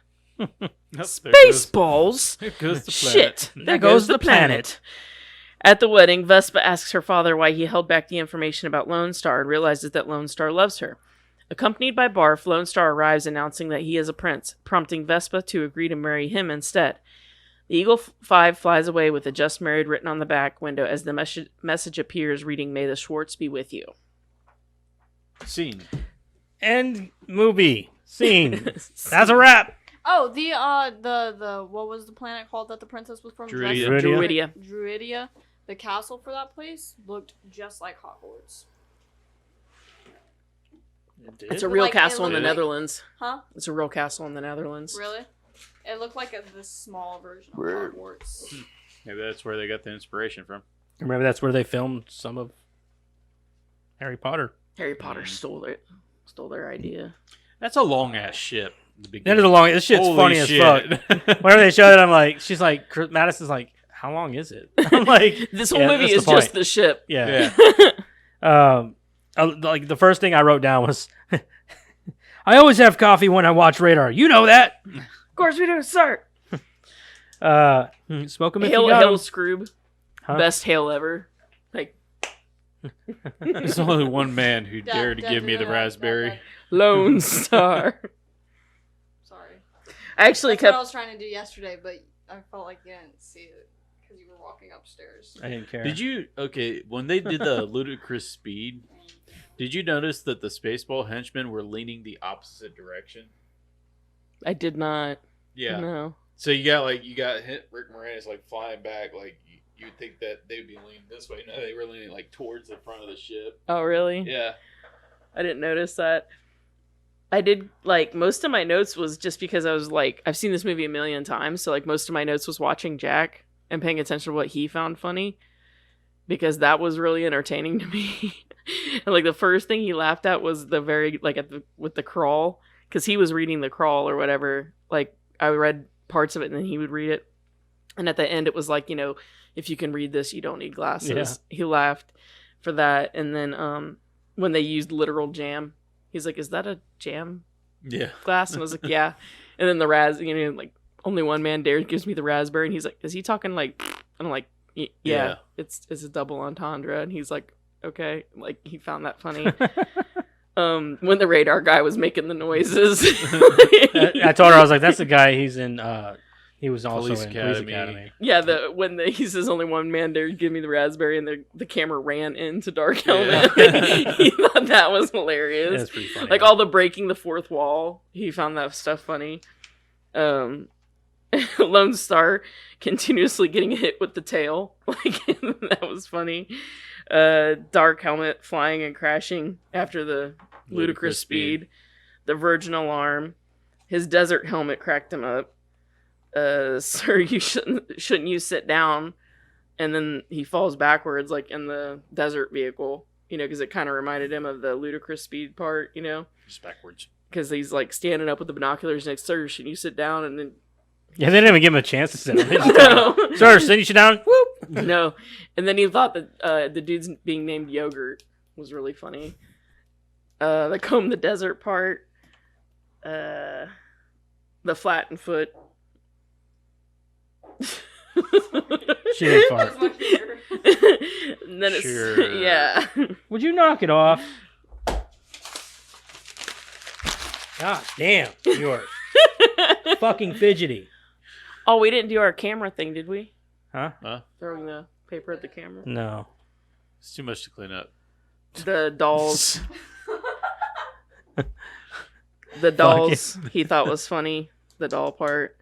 Spaceballs! There goes the planet. Shit! There goes the planet! At the wedding, Vespa asks her father why he held back the information about Lone Star and realizes that Lone Star loves her. Accompanied by Barf, Lone Star arrives announcing that he is a prince, prompting Vespa to agree to marry him instead. The Eagle 5 flies away with a just married written on the back window as the message appears reading, "May the Schwartz be with you." Scene. End movie. Scene. That's a wrap. Oh, the what was the planet called that the princess was from? Druidia. Druidia. Druidia. The castle for that place looked just like Hogwarts. It's a real Like, it castle in the looked like- Netherlands. Huh? It's a real castle in the Netherlands. Really? It looked like the small version of Hogwarts. Maybe that's where they got the inspiration from. Remember, that's where they filmed some of Harry Potter. Harry Potter stole their idea. That's a long ass ship. That is a long. This shit's Holy funny shit. as fuck. Whenever they show it, I'm like, she's like, Madison's like, how long is it? I'm like, This whole yeah, movie that's is the just point. the ship. Yeah. Yeah. Like the first thing I wrote down was, I always have coffee when I watch Radar. You know that. Of course we do, sir. Smoke 'em if you Hail, got 'em. hail, Scroob. Huh? Best hail ever. Like, There's only one man who dared to give me the raspberry. Lone Star. Sorry. I actually That's what I kept. was trying to do yesterday, but I felt like you didn't see it because you were walking upstairs. I didn't care. Did you when they did the ludicrous speed? Did you notice that the Spaceball henchmen were leaning the opposite direction? I did not. Yeah. No. So you got Rick Moranis like flying back, like you'd think that they'd be leaning this way. No, they were leaning like towards the front of the ship. Oh, really? Yeah. I didn't notice that. I did, like, most of my notes was just because I was like, I've seen this movie a million times, so like most of my notes was watching Jack and paying attention to what he found funny, because that was really entertaining to me. And like the first thing he laughed at was the very, like, with the crawl, because he was reading the crawl or whatever. Like, I read parts of it and then he would read it, and at the end it was like, you know, if you can read this, you don't need glasses. Yeah. He laughed for that. And then when they used literal jam, he's like, "Is that a jam glass?" And I was like, "Yeah." And then like, only one man dared gives me the raspberry, and he's like, "Is he talking like?" And I'm like, "Yeah. It's a double entendre." And he's like, "Okay." Like, he found that funny. When the radar guy was making the noises, I told her, I was like, "That's the guy. He's in. He was also Police in Academy. Police Academy." Yeah, he says only one man dared give me the raspberry, and the camera ran into Dark Helmet. He thought that was hilarious. That's pretty funny. Like all the breaking the fourth wall, he found that stuff funny. Lone Star continuously getting hit with the tail, like that was funny. Dark Helmet flying and crashing after the ludicrous speed. The Virgin alarm. His desert helmet cracked him up. Sir, you shouldn't you sit down? And then he falls backwards, like in the desert vehicle, you know, because it kind of reminded him of the ludicrous speed part, you know, Just backwards. because he's like standing up with the binoculars next. "Sir, shouldn't you sit down?" And then Yeah, they didn't even give him a chance to sit. no, Sir, sit you down. Whoop. no. And then he thought that the dude's being named Yogurt was really funny. The comb the desert part. The flattened foot. She didn't fart. That was my favorite. And then it's Sure. yeah. Would you knock it off? God damn, you're fucking fidgety. Oh, we didn't do our camera thing, did we? Huh? Throwing the paper at the camera. No. It's too much to clean up. The dolls. The dolls he thought was funny. The doll part.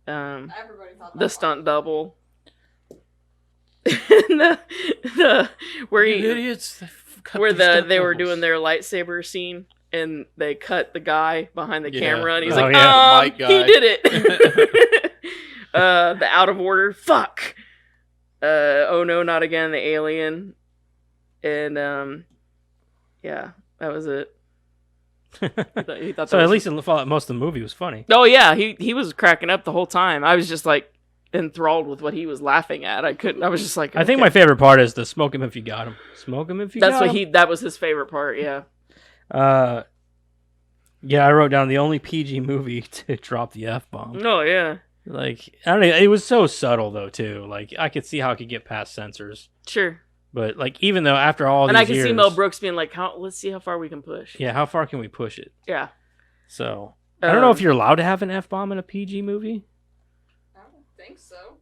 Everybody thought that The was stunt double. the where You he idiots. where they were doing their lightsaber scene and they cut the guy behind the Yeah. camera and he's Oh, like, yeah. The mic guy. he did it. The out of order. Fuck. Oh no, not again. The alien. And yeah, that was it. He thought So that at was- least in most of the movie was funny. Oh yeah, he was cracking up the whole time. I was just like enthralled with what he was laughing at. I was just like, I think okay. my favorite part is the smoke him if you got him. Smoke him if you That's got what him. he. That was his favorite part. Yeah. Yeah, I wrote down the only PG movie to drop the F bomb. Oh yeah. Like, I don't know, it was so subtle though too. Like, I could see how it could get past censors, Sure. but like, even though after all And these I can years, see Mel Brooks being like, let's see how far we can push. yeah, how far can we push it? Yeah. So I don't know if Um, you're allowed to have an F bomb in a PG movie. I don't think so.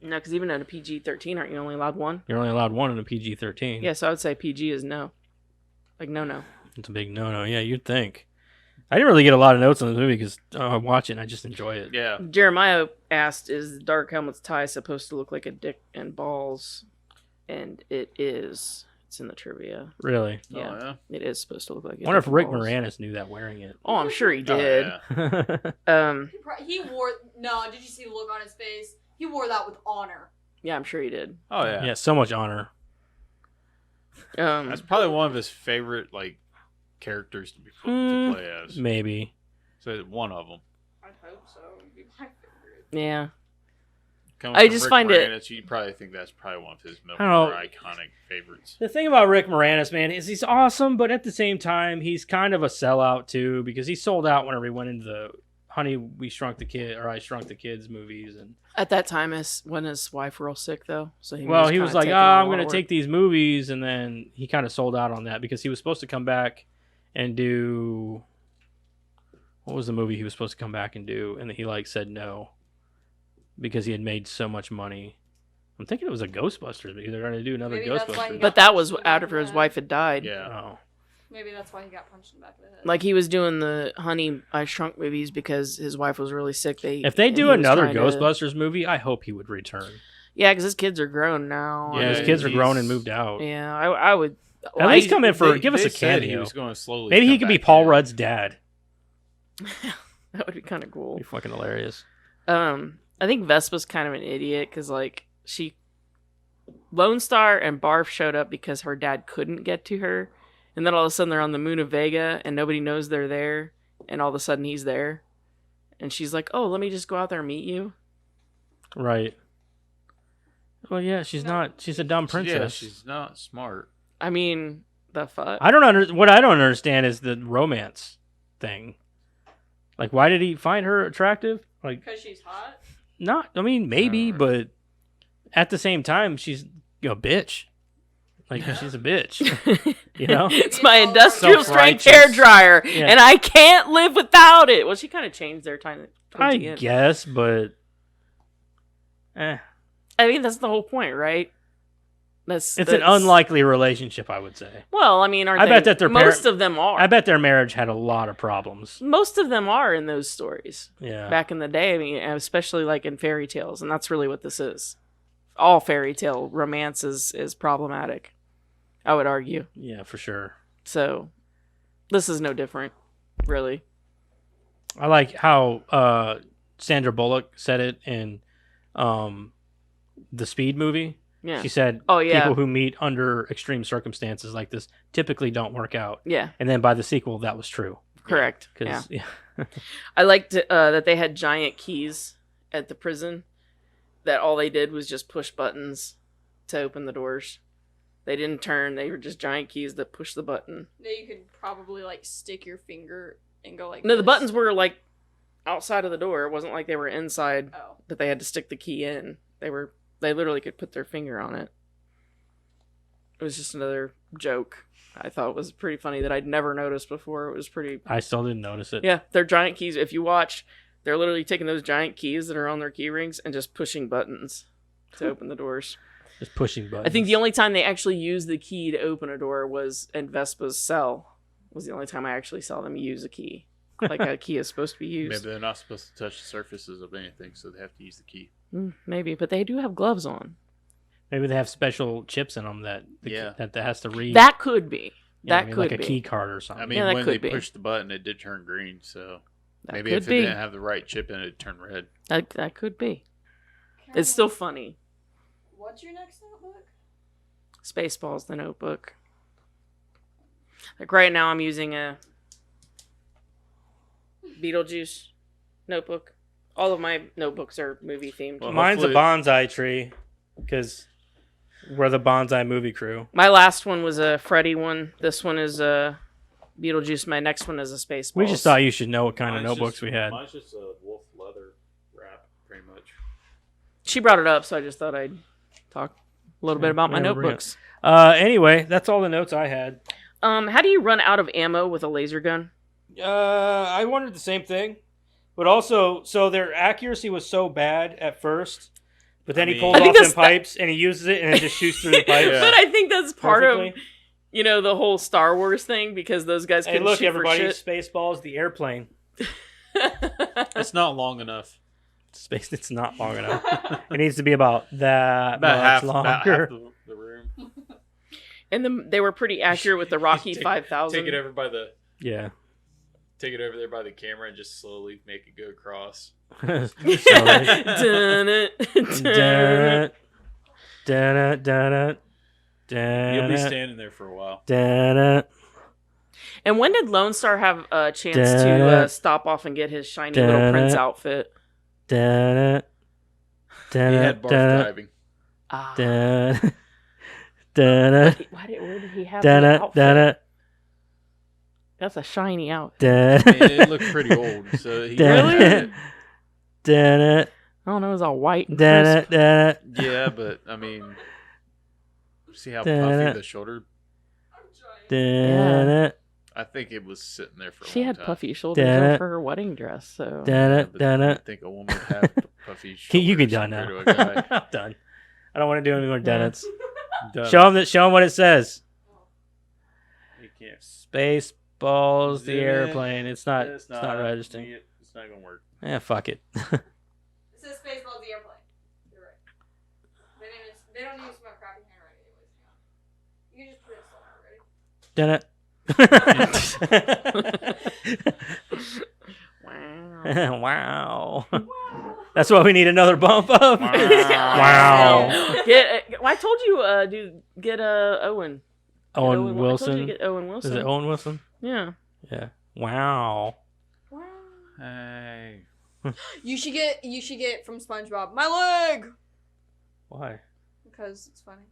No, because even at a PG-13, aren't you only allowed one? You're only allowed one in a PG-13. Yeah, so I would say PG is no. Like no. It's a big no-no. Yeah, you'd think. I didn't really get a lot of notes on this movie because I watch it and I just enjoy it. Yeah. Jeremiah asked, "Is the Dark Helmet's tie supposed to look like a dick and balls?" And it is. It's in the trivia. Really. Yeah, Oh, yeah. it is supposed to look like. I wonder if Rick balls. Moranis knew that wearing it. Oh, I'm sure he Oh, did. yeah. He wore. No, did you see the look on his face? He wore that with honor. Yeah, I'm sure he did. Oh, yeah. Yeah, so much honor. That's probably one of his favorite, like, characters to be put to play as. Maybe. So one of them. I hope so. It'd be my favorite. Yeah. Coming I from just Rick find it- Moranis, you probably think that's probably one of his more I don't know. iconic favorites. The thing about Rick Moranis, man, is he's awesome, but at the same time, he's kind of a sellout too because he sold out whenever he went into the Honey, We Shrunk the Kid or I Shrunk the Kids movies, and At that time, when his wife real sick though, so he he kinda was like, taking "Oh, on a I'm lot going of to take work. these movies," and then he kind of sold out on that because he was supposed to come back and do what was the movie he was supposed to come back and do, and he like said no because he had made so much money. I'm thinking it was a Ghostbusters movie. They're going to do another Maybe that's why Ghostbusters. he But that was after his wife had died. Yeah. Oh. Maybe that's why he got punched in the back of the head. Like he was doing the Honey I Shrunk movies because his wife was really sick. If they and do he was another trying to- Ghostbusters movie, I hope he would return. Yeah, because his kids are grown now. Yeah, his Yeah, kids are grown and he's- moved out. Yeah, I would. At least come in for give us They a said He cameo. was going to slowly. Maybe he come could be back Paul in. Rudd's dad. That would be kind of cool. Be fucking hilarious. I think Vespa's kind of an idiot because like Lone Star and Barf showed up because her dad couldn't get to her, and then all of a sudden they're on the moon of Vega and nobody knows they're there, and all of a sudden he's there, and she's like, "Oh, let me just go out there and meet you." Right. Well, yeah, she's not. She's a dumb princess. Yeah, she's not smart. I mean, the fuck. What I don't understand is the romance thing. Like, why did he find her attractive? Like, Because she's hot. not. I mean, maybe, but at the same time, she's a bitch. Like, she's a bitch. You know. It's my industrial strength Self-righteous. hair dryer, Yeah. and I can't live without it. Well, she kind of changed their time. I guess, but. I mean, that's the whole point, right? It's an unlikely relationship, I would say. Well, I mean, I bet that their most of them are. I bet their marriage had a lot of problems. Most of them are in those stories Yeah. back in the day. I mean, especially like in fairy tales, and that's really what this is. All fairy tale romance is problematic, I would argue. Yeah, for sure. So, this is no different, really. I like how Sandra Bullock said it in the Speed movie. Yeah. She said, Oh, yeah. people who meet under extreme circumstances like this typically don't work out. Yeah. And then by the sequel, that was true. Correct. Yeah. Because yeah. I liked that they had giant keys at the prison. That all they did was just push buttons to open the doors. They didn't turn. They were just giant keys that push the button. That you could probably like stick your finger and go like. No, the this. buttons were like outside of the door. It wasn't like they were inside Oh. that they had to stick the key in. They literally could put their finger on it. It was just another joke. I thought it was pretty funny that I'd never noticed before. It was pretty. I still didn't notice it. Yeah, they're giant keys. If you watch, they're literally taking those giant keys that are on their key rings and just pushing buttons to open the doors. Just pushing buttons. I think the only time they actually used the key to open a door was in Vespa's cell. Was the only time I actually saw them use a key. Like a key is supposed to be used. Maybe they're not supposed to touch the surfaces of anything, so they have to use the key. Maybe, but they do have gloves on. Maybe they have special chips in them that that has to read. That could be. Yeah, That I mean, could like be. a key card or something. I mean, Yeah, that when they could be. pushed the button, it did turn green, so That maybe could if it be. didn't have the right chip in it, it'd turn red. That could be. It's still funny. What's your next notebook? Spaceballs, the notebook. Like right now, I'm using a Beetlejuice notebook. All of my notebooks are movie themed. Well, Mine's a hopefully- bonsai tree because we're the bonsai movie crew. My last one was a Freddy one. This one is a Beetlejuice. My next one is a Spaceballs. We just thought you should know what kind of Mine's notebooks just- we had. Mine's just a wolf leather wrap, pretty much. She brought it up, so I just thought I'd talk a little bit about my Yeah, bring it. notebooks. Anyway, that's all the notes I had. How do you run out of ammo with a laser gun? I wondered the same thing, but also, so their accuracy was so bad at first, but then I he mean- pulls I think off them that's pipes and he uses it and it just shoots through the pipes. Yeah. But I think that's part of, perfectly. the whole Star Wars thing, because those guys Hey, couldn't look, shoot everybody! for shit. Spaceballs, the airplane. It's not long enough. Space. It's not long enough. It needs to be about that About much half, longer. about half the room. And then they were pretty accurate with the Rocky 5000. Take it over Yeah. Take it over there by the camera and just slowly make it go across. Dun it, dun it. You'll be standing there for a while. And when did Lone Star have a chance to stop off and get his shiny little Prince outfit? He had barf driving. Ah. Dun Where did he have that outfit? That's a shiny outfit. I mean, it looked pretty old, so he Really? Dun I don't know, it was all white and crisp. Yeah, but I mean, see how puffy the shoulder. I think it was sitting there for a She long had time. puffy shoulders for her wedding dress, so... Yeah, but I think a woman would have puffy shoulders. You can done now. compared to a guy. I'm done. I don't want to do any more donuts. Done. Show him what it says. You can't. Spaceballs, the Yeah. airplane. It's not It's registering. It's not gonna work. Yeah, fuck it. It says Spaceballs the airplane. You're right. They don't use my crappy handwriting anyways. Hang on. You can just put it somewhere. Ready? Dun it. Wow. Wow. That's what we need another bump of. Wow. I told you, get Owen. Owen I told you to Wilson. get Owen Wilson. Is it Owen Wilson? Yeah. Yeah. Wow. Hey. You should get from SpongeBob. My leg. Why? Because it's funny.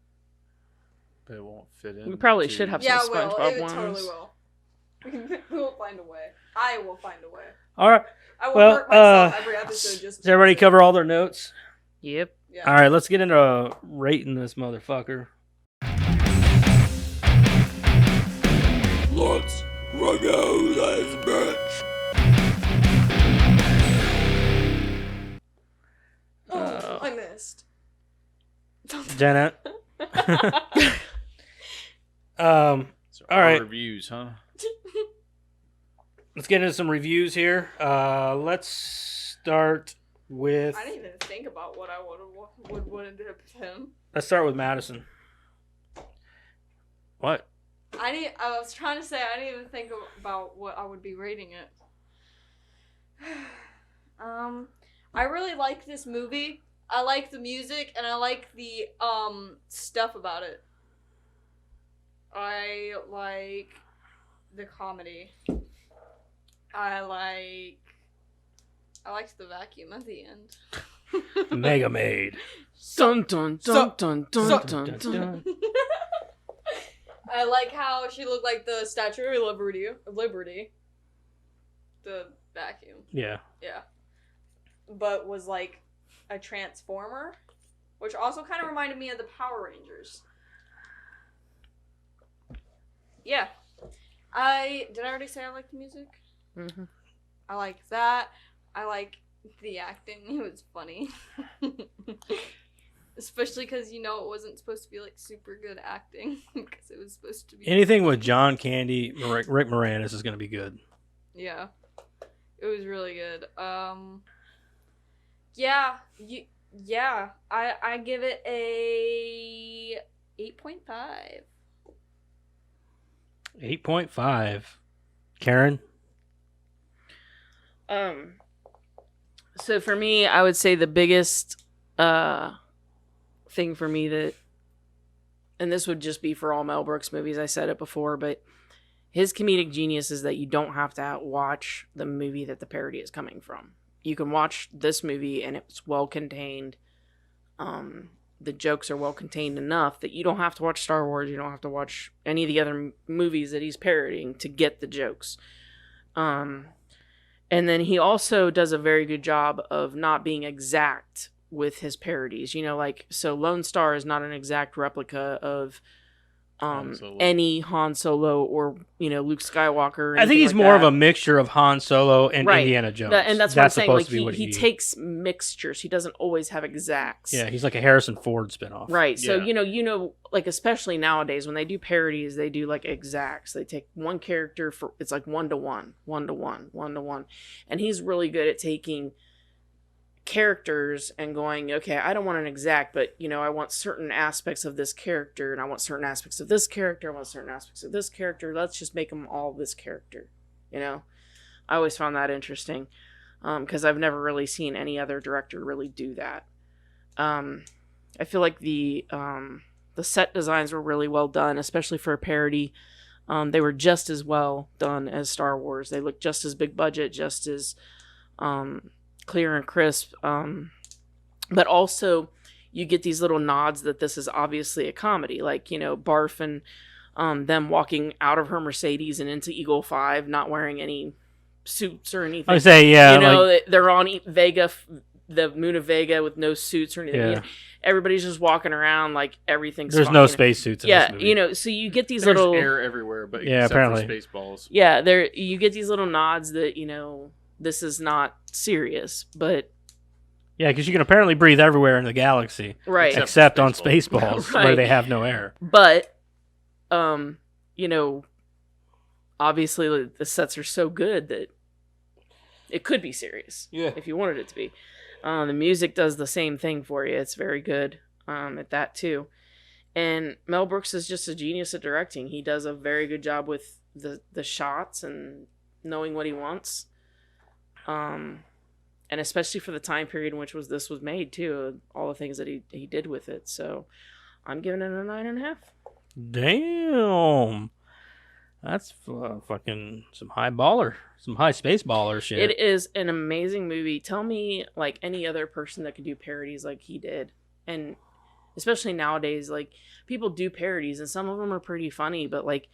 But it won't fit in. We probably should have Yeah, some it will. SpongeBob It ones. totally will. We will find a way. I will find a way. All right. I will Well, hurt myself every episode just. Does everybody cover all their notes? Yep. Yeah. All right, let's get into rating this motherfucker. Let's go this bitch. Oh, I missed. Janet. So all right. Reviews, huh? Let's get into some reviews here. Let's start with. I didn't even think about what I would have did with him. Let's start with Madison. What? I was trying to say I didn't even think about what I would be rating it. I really like this movie. I like the music and I like the stuff about it. I like the comedy. I liked the vacuum at the end. Mega Maid. Dun dun dun dun dun dun dun. I like how she looked like the Statue of Liberty. The vacuum. Yeah. Yeah. But was like a transformer, which also kind of reminded me of the Power Rangers. Yeah. Did I already say I like the music? Mm-hmm. I like that. I like the acting. It was funny. Especially because it wasn't supposed to be like super good acting because it was supposed to be Anything with John Candy, Rick Moranis is going to be good. Yeah, it was really good. Yeah, I give it a 8.5. 8.5. Karen? So for me, I would say the biggest thing for me that, and this would just be for all Mel Brooks movies, I said it before, but his comedic genius is that you don't have to watch the movie that the parody is coming from. You can watch this movie and it's well contained. The jokes are well contained enough that you don't have to watch Star Wars. You don't have to watch any of the other movies that he's parodying to get the jokes. And then he also does a very good job of not being exact with his parodies. So Lone Star is not an exact replica of any Han Solo or Luke Skywalker. Or I think he's like more that. of a mixture of Han Solo and Right. Indiana Jones. And that's what I'm saying. supposed Like to be what he takes mixtures. He doesn't always have exacts. Yeah, he's like a Harrison Ford spinoff. Right. So Yeah. like especially nowadays when they do parodies, they do like exacts. They take one character for it's like 1-to-1, 1-to-1, 1-to-1, and he's really good at taking characters and going, okay, I don't want an exact, but I want certain aspects of this character, and I want certain aspects of this character, I want certain aspects of this character. Let's just make them all this character. I always found that interesting because I've never really seen any other director really do that. I feel like the set designs were really well done, especially for a parody. They were just as well done as Star Wars. They looked just as big budget, just as clear and crisp. But also, you get these little nods that this is obviously a comedy. Like, Barf and them walking out of her Mercedes and into Eagle 5, not wearing any suits or anything. I would say, yeah. They're on Vega, the moon of Vega, with no suits or anything. Yeah. Everybody's just walking around like everything's There's fine, no spacesuits in this movie. Yeah, so you get these There's little air everywhere, but Yeah, except apparently. for Spaceballs. Yeah, you get these little nods that this is not serious, but Yeah, because you can apparently breathe everywhere in the galaxy, right. except on Spaceballs. Spaceballs, Right. where they have no air. But obviously the sets are so good that it could be serious. Yeah. If you wanted it to be. The music does the same thing for you. It's very good at that too. And Mel Brooks is just a genius at directing. He does a very good job with the shots and knowing what he wants. And especially for the time period in which this was made too, all the things that he did with it. So I'm giving it a 9.5. Damn. That's fucking some high space baller shit. It is an amazing movie. Tell me like any other person that could do parodies like he did. And especially nowadays, like people do parodies and some of them are pretty funny, but like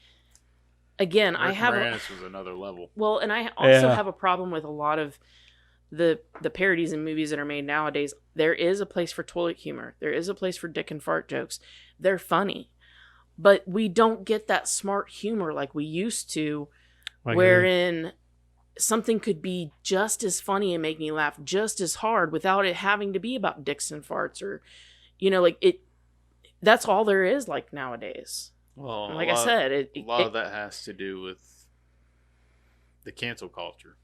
again, Rick I have Moranis was another level. well, and I also Yeah. have a problem with a lot of the parodies and movies that are made nowadays. There is a place for toilet humor. There is a place for dick and fart jokes. They're funny. But we don't get that smart humor like we used to, wherein something could be just as funny and make me laugh just as hard without it having to be about dicks and farts or, like it. That's all there is like nowadays. Well, Like I said, a lot of that has to do with the cancel culture.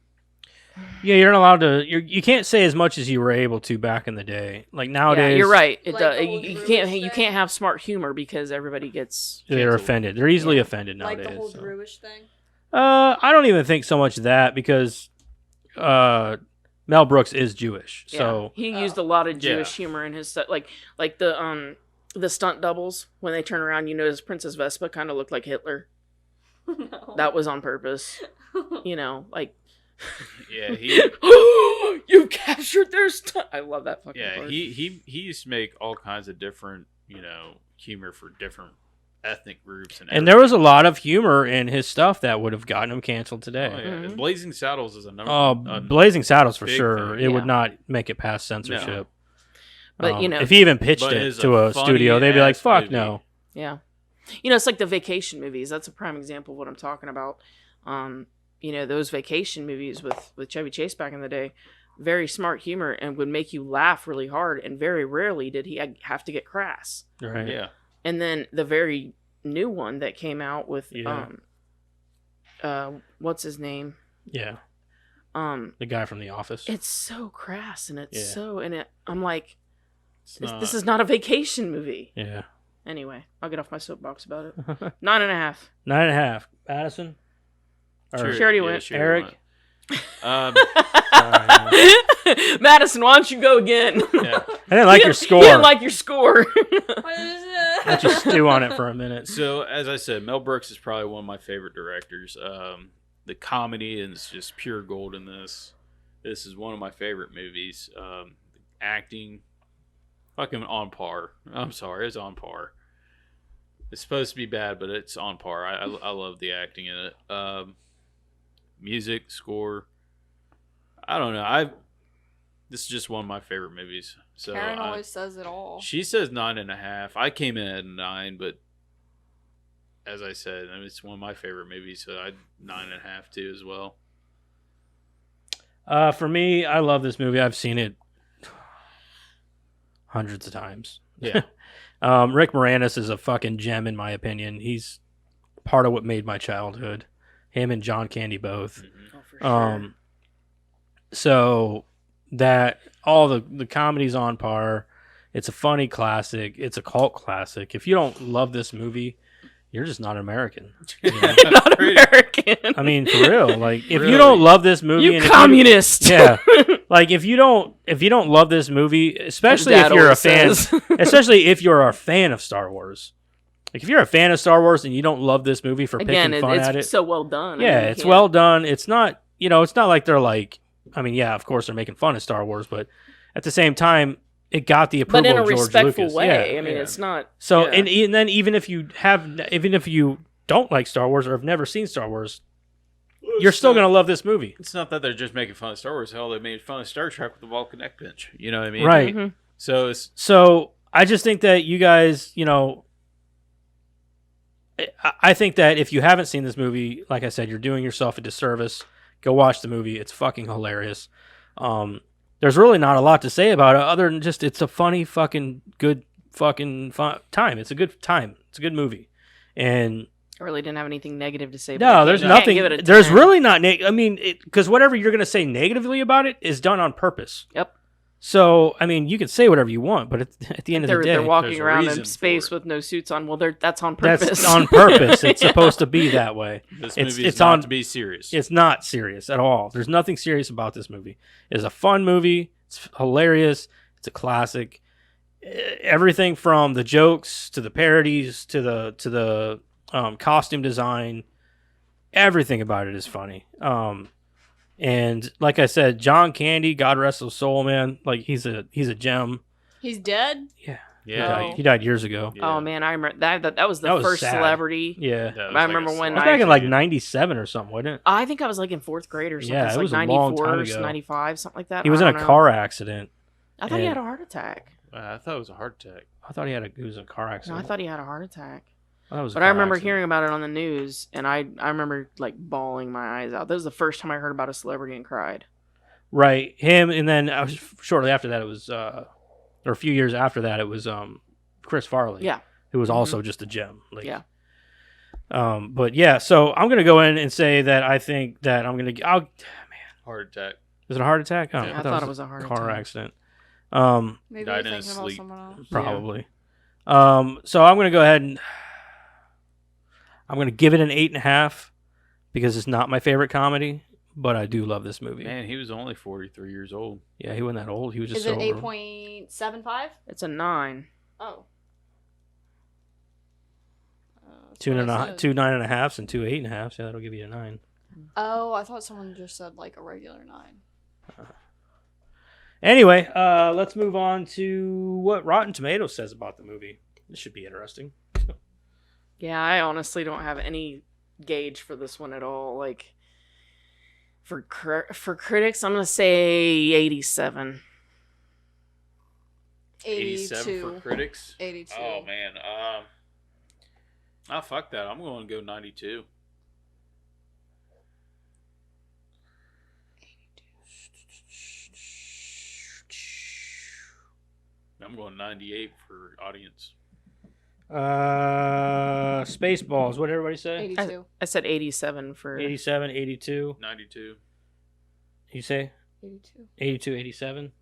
Yeah, you're not allowed to. You can't say as much as you were able to back in the day. Like nowadays, Yeah, you're right. It Like does. the You whole can't. Druish You thing? can't have smart humor because everybody gets. They're Canceled. offended. They're easily Yeah. offended Like nowadays. the whole so. Druish thing. I don't even think so much that because Mel Brooks is Jewish, so he used a lot of Yeah. Jewish humor in his stuff, like the stunt doubles when they turn around. You notice Princess Vespa kind of looked like Hitler. No. That was on purpose. Like Yeah, he you captured their stunt. I love that fucking yeah part. he used to make all kinds of different humor for different ethnic groups and there was a lot of humor in his stuff that would have gotten him canceled today. Oh, yeah. Mhm. Blazing Saddles is a number. Blazing Saddles for big sure. thing. It would Yeah. not make it past censorship. But, if he even pitched But it it's to a studio, they'd be like, funny-ass "Fuck movie. no." Yeah. It's like the vacation movies. That's a prime example of what I'm talking about. Those vacation movies with Chevy Chase back in the day, very smart humor and would make you laugh really hard. And very rarely did he have to get crass. Right. Yeah. And then the very new one that came out with what's his name? Yeah. The guy from The Office. It's so crass and it's Yeah. so I'm like, this is not a vacation movie. Yeah. Anyway, I'll get off my soapbox about it. 9.5. 9.5. Madison? Or She already went. she Eric? went. Madison, why don't you go again? Yeah. I didn't like your score. You didn't like your score. Let you stew on it for a minute. So, as I said, Mel Brooks is probably one of my favorite directors. The comedy is just pure gold in this. This is one of my favorite movies. Acting, fucking on par. I'm sorry, it's on par. It's supposed to be bad, but it's on par. I love the acting in it. Music, score. I don't know. This is just one of my favorite movies. So Karen always says it all. She says 9.5. I came in at 9, but as I said, I mean, it's one of my favorite movies, so I'd 9.5 too as well. For me, I love this movie. I've seen it hundreds of times. Yeah. Rick Moranis is a fucking gem in my opinion. He's part of what made my childhood. Him and John Candy both. Oh, for sure. So that all the comedy's on par. It's a funny classic. It's a cult classic. If you don't love this movie, you're just not American. You know? You're not American. I mean, for real. Like, if Really? you don't love this movie, You and communist. yeah, like if you don't love this movie, especially if Dad you're a always fan, says. especially if you're a fan of Star Wars. Like, if you're a fan of Star Wars and you don't love this movie for Again, picking fun it's at it, so well done. yeah, I mean, you it's can't- well done. It's not, it's not like they're like, I mean, yeah, of course they're making fun of Star Wars, but at the same time, it got the approval but in a of George respectful Lucas. way. Yeah, I mean, yeah. it's not. So, yeah. and then even if you don't like Star Wars or have never seen Star Wars, you're still gonna love this movie, It's not that they're just making fun of Star Wars. Hell, they made fun of Star Trek with the Vulcan neck bench. You know what I mean? right? Mhm. So it's So I just think that you guys, I think that if you haven't seen this movie, like I said, you're doing yourself a disservice. Go watch the movie. It's fucking hilarious. There's really not a lot to say about it other than just it's a funny fucking good fucking fun time. It's a good time. It's a good movie. And I really didn't have anything negative to say. no, there's I can't nothing. give it a There's 10. really not. I mean, because whatever you're going to say negatively about it is done on purpose. Yep. So, I mean, you can say whatever you want, but at the end of the day, They're walking there's a around reason in space for it. with no suits on. Well, that's on purpose. that's on purpose. It's supposed to be that way. this It's- movie it's is not on- to be serious. It's not serious at all. There's nothing serious about this movie. It's a fun movie. It's hilarious. It's a classic. Everything from the jokes to the parodies to the costume design, everything about it is funny. And like I said, John Candy, God rest his soul, man. Like he's a gem. He's dead? Yeah, yeah. he died years ago. Yeah. Oh man, I remember that was the That was first sad. celebrity. Yeah, That was I like remember a when it was I- back in like '97 or something, wasn't it? I think I was like in 4th grade or something. Yeah, It's it like was a long 94 time or ago. 95, something like that. He was I in a don't know. car accident. I thought he and- had a heart attack. I thought it was a heart attack. I thought he was in a car No, accident. I thought he had a heart attack. I thought it was a But I car remember accident. hearing about it on the news, and I remember like bawling my eyes out. That was the first time I heard about a celebrity and cried. Right, him, and then shortly after that, it was, or a few years after that, it was Chris Farley. Yeah. who was also just a gem. Like, Yeah. But yeah, so I'm gonna go in and say that I think that Heart attack. is it a heart attack? Oh, Yeah. I thought it was a heart car attack. accident. Maybe Died you're in his thinking about sleep. someone else. Probably. So I'm gonna go ahead and I'm gonna give it an 8.5 because it's not my favorite comedy, but I do love this movie. Man, he was only 43 years old. Yeah, he wasn't that old. He was just Is it so 8.75? It's a 9. Oh. That's two what and it a says. 2 9.5s and 2 8.5s. Yeah, that'll give you a 9. Oh, I thought someone just said like a regular 9. Anyway, let's move on to what Rotten Tomatoes says about the movie. This should be interesting. Yeah, I honestly don't have any gauge for this one at all. Like, for critics, I'm gonna say 87. 87 for 82. critics. 82. Oh man. Fuck that. I'm going to go 92. I'm going 98 for audience. Spaceballs. What did everybody say? 82. I said 87 for 87, 82. 92. You say 82. 82, 87.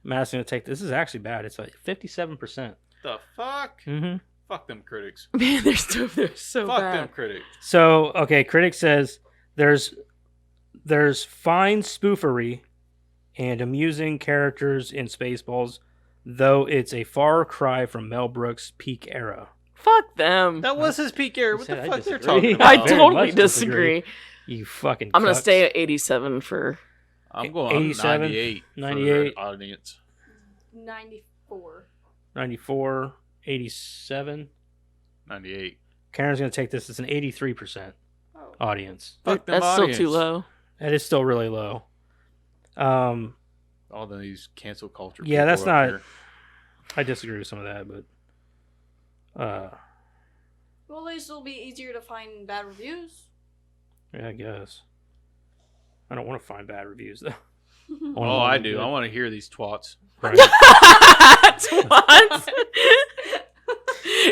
Matt's going to take this. Is actually bad. It's like 57%. The fuck? Mm-hmm. Fuck them critics. man, they're so Fuck bad. them critics. So, okay, critic says there's fine spoofery and amusing characters in Spaceballs, though it's a far cry from Mel Brooks' peak era. Fuck them. That was his peak era. What said the I fuck they're disagree. talking about? I Very totally much disagree. You fucking I'm gonna cucks. stay at 87 for. I'm going 87, 98. 98. For audience. 94. 94, 87. 98. Karen's going to take this as an 83% Oh. audience. Fuck them That's still audience. too low. That is still really low. All these cancel culture. Yeah, people that's up not- here. I disagree with some of that, but Well, at least it'll be easier to find bad reviews. yeah, I guess. I don't want to find bad reviews though. Oh, I do. I want to hear these twats. Right. What?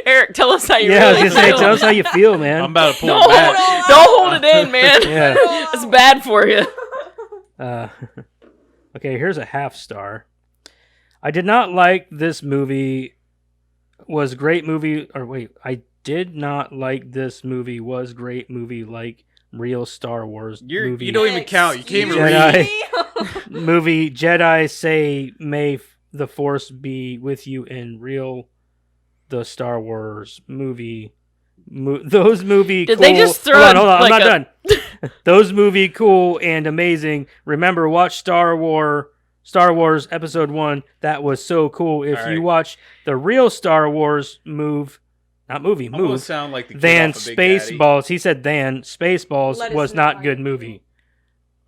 Eric, tell us how you Yeah, I was really gonna say, feel. tell us how you feel, man. I'm about to pull No, it back. don't hold it in, man. Yeah. It's bad for you. Okay, here's a half star. I did not like this movie. Was great movie, or wait, I did not like this movie. Was great movie like real Star Wars movie. You don't even count. You can't even Jedi. read. Movie Jedi say may the Force be with you in real the Star Wars movie. Those movie. Did cool. they just throw Hold on, like I'm not a- done. Those movie cool and amazing. Remember, watch Star Wars Episode 1. That was so cool. If All you right. watch the real Star Wars I'm gonna sound like the kid than off of Big Daddy. Spaceballs. He said than Spaceballs Let us was know not how good you movie.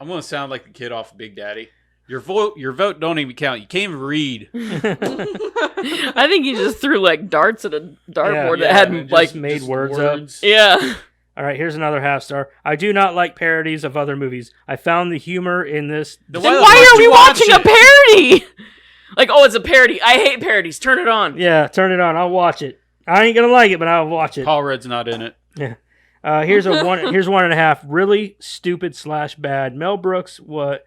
I'm gonna sound like the kid off of Big Daddy. Your vote don't even count. You can't even read. I think he just threw like darts at a dartboard Yeah, that and had like. made words up. Yeah. All right, here's another half star. I do not like parodies of other movies. I found the humor in this. Then Then the why fuck are we you watching a watch parody? Like, oh, it's a parody. I hate parodies. Turn it on. Yeah, turn it on. I'll watch it. I ain't gonna like it, but I'll watch it. Paul Rudd's not in it. Yeah. Here's a one. Here's 1.5. Really stupid / bad. Mel Brooks. What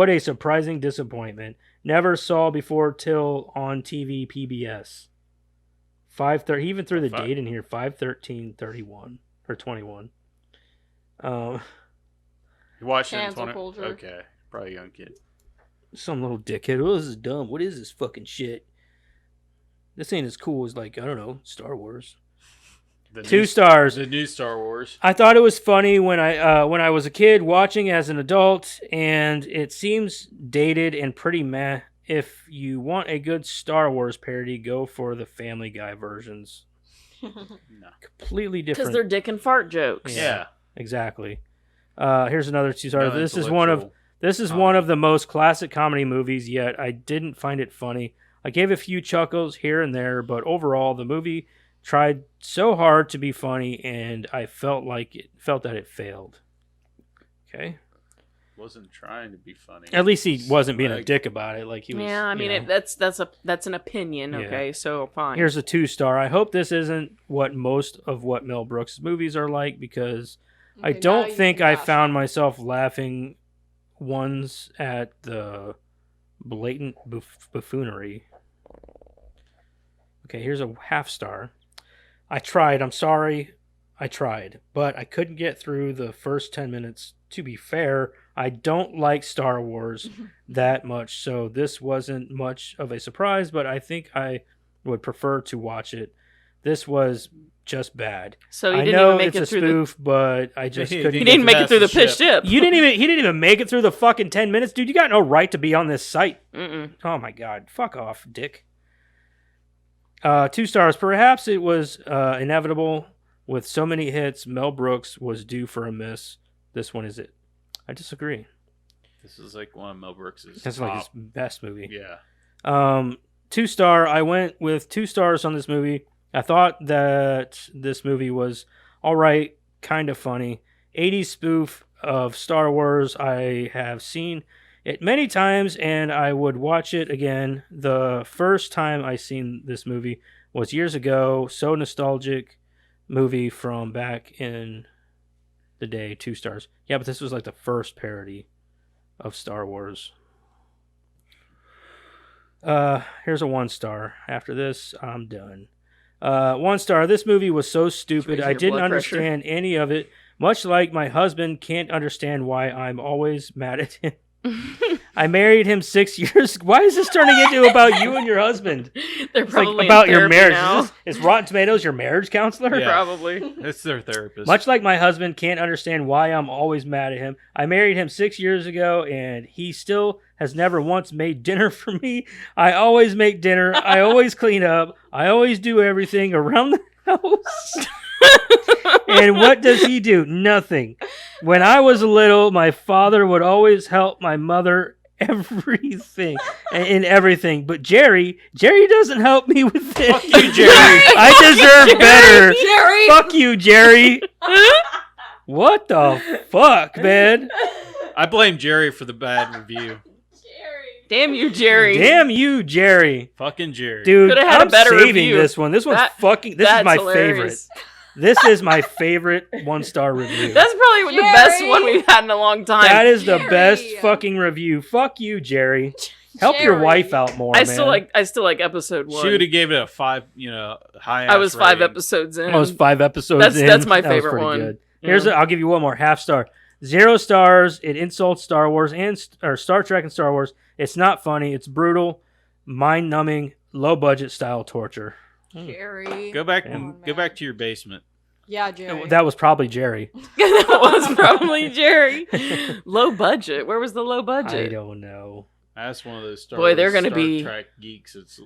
a surprising disappointment. Never saw before till on TV PBS. 5/30. He even threw the Fuck. date in here. 5/13/31 or 21. You watched it in Cancel 20. culture. Okay, probably a young kid. Some little dickhead. Oh, this is dumb. What is this fucking shit? This ain't as cool as like I don't know Star Wars. The 2 new- stars. The new Star Wars. I thought it was funny when I was a kid watching as an adult, and it seems dated and pretty meh. If you want a good Star Wars parody, go for the Family Guy versions. No. Completely Because different. they're dick and fart jokes. Yeah. Exactly. Here's another 2 stars. No This is one of intellectual one of the most classic comedy movies yet. I didn't find it funny. I gave a few chuckles here and there, but overall the movie tried so hard to be funny, and I felt that it failed. Okay. Wasn't trying to be funny. At least he wasn't being a Like- dick about it. Like he was. Yeah, I mean, you know. that's an opinion. Yeah. Okay, so fine. Here's a 2 star. I hope this isn't what most of what Mel Brooks' movies are like, because I Okay, now don't you think can I bash found him. myself laughing once at the blatant buffoonery. Okay, here's a half star. I tried. I'm sorry. I tried, but I couldn't get through the first 10 minutes. To be fair, I don't like Star Wars that much, so this wasn't much of a surprise, but I think I would prefer to watch it. This was just bad. So you I didn't know even make it's it a through the. spoof, but I just He couldn't. He You didn't get make it past through the the pitch ship. ship. He didn't even make it through the fucking 10 minutes, dude. You got no right to be on this site. Mm-mm. Oh my god, fuck off, dick. 2 stars. Perhaps it was inevitable. With so many hits, Mel Brooks was due for a miss. This one is it. I disagree. This is like one of Mel Brooks's. That's like top. his best movie. Yeah. 2 star. I went with 2 stars on this movie. I thought that this movie was all right, kind of funny. 80s spoof of Star Wars I have seen it many times, and I would watch it again. The first time I seen this movie was years ago. So nostalgic movie from back in the day. 2 stars. Yeah, but this was like the first parody of Star Wars. Here's a 1 star. After this, I'm done. 1 star. This movie was so stupid. I didn't understand any of it. Much like my husband can't understand why I'm always mad at him. I married him 6 years. Why is this turning into about you and your husband? They're It's probably like about in your therapy marriage. now. Is Rotten Tomatoes your marriage counselor? Yeah. Probably. It's their therapist. Much like my husband can't understand why I'm always mad at him. I married him 6 years ago, and he still has never once made dinner for me. I always make dinner. I always clean up. I always do everything around the house. And what does he do? Nothing. When I was little, my father would always help my mother in everything. But Jerry doesn't help me with it. Fuck you, Jerry. I deserve better. Jerry! Fuck you, Jerry. What the fuck, man? I blame Jerry for the bad review. Damn you, Jerry. Damn you, Jerry. Fucking Jerry. Dude, Coulda had a I'm better saving review. this one. This one's That- fucking... This is That's my hilarious. favorite. This is my favorite 1-star review. That's probably the best Jerry. one we've had in a long time. That is the Jerry. best fucking review. Fuck you, Jerry. Help your Jerry. wife out more, I man. still like episode 1. She would have gave it a 5, high. I was 5 episodes in. I was 5 episodes in. That's my That was favorite pretty one. Good. Yeah. I'll give you one more. 0.5 star. 0 stars. It insults Star Wars or Star Trek and Star Wars. It's not funny. It's brutal, mind-numbing, low-budget style torture. Jerry. Go back Come and on, go man. back to your basement. Yeah, Jerry. That was probably Jerry. That was probably Jerry. Low budget. Where was the low I budget? don't know. That's one of those Star Boy, they're Wars, gonna Star be- Trek geeks. It's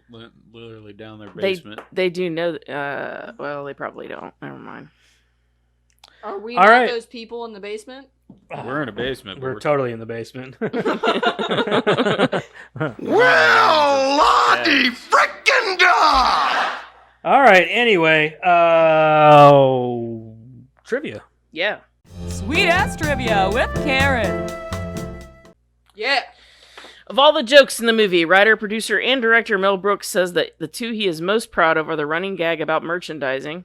literally down their They basement. they do know. Well, they probably don't. Never mind. Are we All not right. those people in the basement? We're in a basement. but We're totally in the basement. Well, Lottie frickin' da! All right. Anyway, trivia. Yeah. Sweet ass trivia with Karen. Yeah. Of all the jokes in the movie, writer, producer, and director Mel Brooks says that the 2 he is most proud of are the running gag about merchandising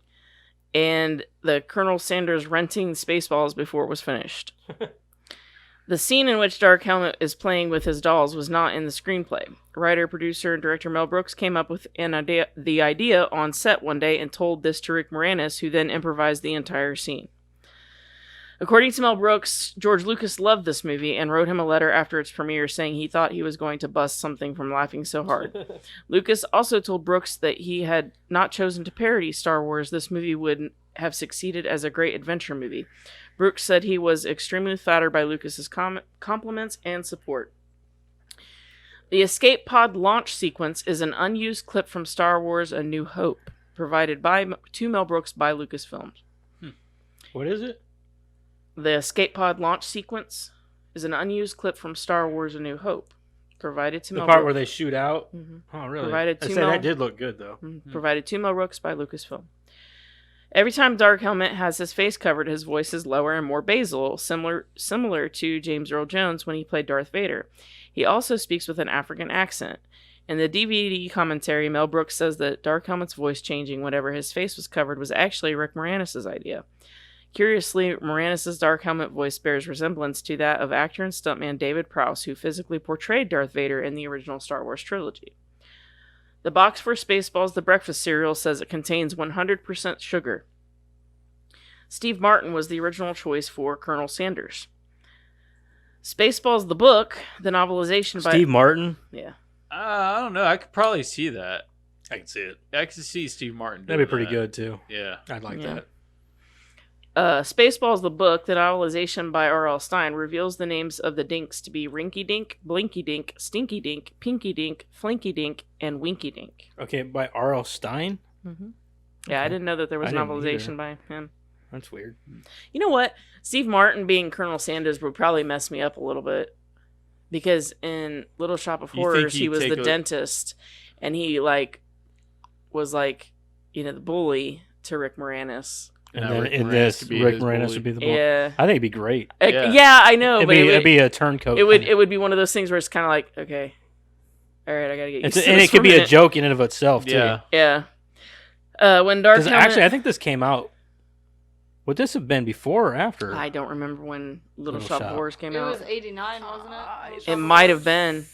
and the Colonel Sanders renting Spaceballs before it was finished. The scene in which Dark Helmet is playing with his dolls was not in the screenplay. Writer, producer, and director Mel Brooks came up with the idea on set one day and told this to Rick Moranis, who then improvised the entire scene. According to Mel Brooks, George Lucas loved this movie and wrote him a letter after its premiere saying he thought he was going to bust something from laughing so hard. Lucas also told Brooks that he had not chosen to parody Star Wars, this movie would have succeeded as a great adventure movie. Brooks said he was extremely flattered by Lucas's compliments and support. The escape pod launch sequence is an unused clip from Star Wars A New Hope, provided to Mel Brooks by Lucasfilm. What is it? The escape pod launch sequence is an unused clip from Star Wars A New Hope, provided to The Mel part Brooks. where they shoot out? Mhm. Oh, really? Provided I to say Mel- that did look good, though. Provided to Mel Brooks by Lucasfilm. Every time Dark Helmet has his face covered, his voice is lower and more basal, similar to James Earl Jones when he played Darth Vader. He also speaks with an African accent. In the DVD commentary, Mel Brooks says that Dark Helmet's voice changing whenever his face was covered was actually Rick Moranis' idea. Curiously, Moranis' Dark Helmet voice bears resemblance to that of actor and stuntman David Prowse, who physically portrayed Darth Vader in the original Star Wars trilogy. The box for Spaceballs, the breakfast cereal, says it contains 100% sugar. Steve Martin was the original choice for Colonel Sanders. Spaceballs, the book, the novelization by... Steve Martin? Yeah. I don't know. I could probably see that. I can see it. I could see Steve Martin. That'd be doing pretty that. good, too. Yeah. I'd like Yeah. that. Spaceballs, the book, the novelization by R.L. Stein, reveals the names of the dinks to be Rinky Dink, Blinky Dink, Stinky Dink, Pinky Dink, Flinky Dink, and Winky Dink. Okay, by R.L. Stein? Mm-hmm. Yeah, I didn't know that there was I didn't novelization by him. That's weird. You know what? Steve Martin being Colonel Sanders would probably mess me up a little bit. Because in Little Shop of You think Horrors, he'd he was take the dentist. And he, was the bully to Rick Moranis. And now then Rick in Moranis this, could be Rick his Moranis bully. would be the bully. Yeah. I think it'd be great. Yeah. Yeah, I know, It'd but be, it'd be a turncoat. it would be one of those things where it's kind of like, okay, all right, I gotta get used to And this it could for be a minute. joke in and of itself too. Yeah. Yeah. When Dark Because Helmet... actually, I think this came out. Would this have been before or after? I don't remember when Little Little Shop of Shop. Horrors came It out. was 89, wasn't it? Little Shop It of might have Horrors?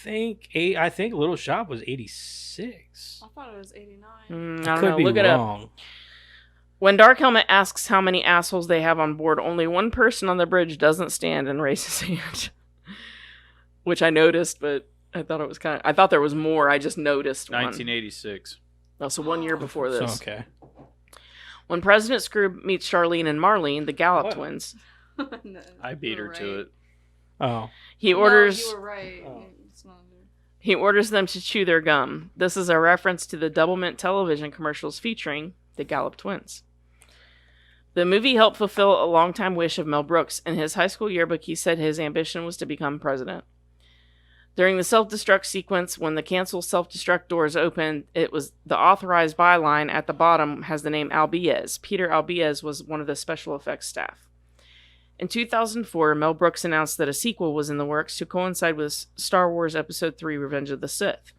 been. I think Little Shop was 86. I thought it was 89. I I don't could know. be Look it up. wrong. When Dark Helmet asks how many assholes they have on board, only one person on the bridge doesn't stand and raise his hand. Which I noticed, but I thought it was I thought there was more. I just noticed one. 1986. Oh, so 1 year before So, this. okay. When President Scrooge meets Charlene and Marlene, the Gallup What? twins, No, I beat her you were to right. it. Oh. he No, orders you were right. Oh. It's not he orders them to chew their gum. This is a reference to the Double Mint television commercials featuring the Gallup twins. The movie helped fulfill a longtime wish of Mel Brooks. In his high school yearbook, he said his ambition was to become president. During the self-destruct sequence, when the cancel self-destruct doors open, it was the authorized byline at the bottom has the name Albiez. Peter Albiez was one of the special effects staff. In 2004, Mel Brooks announced that a sequel was in the works to coincide with Star Wars Episode 3 Revenge of the Sith.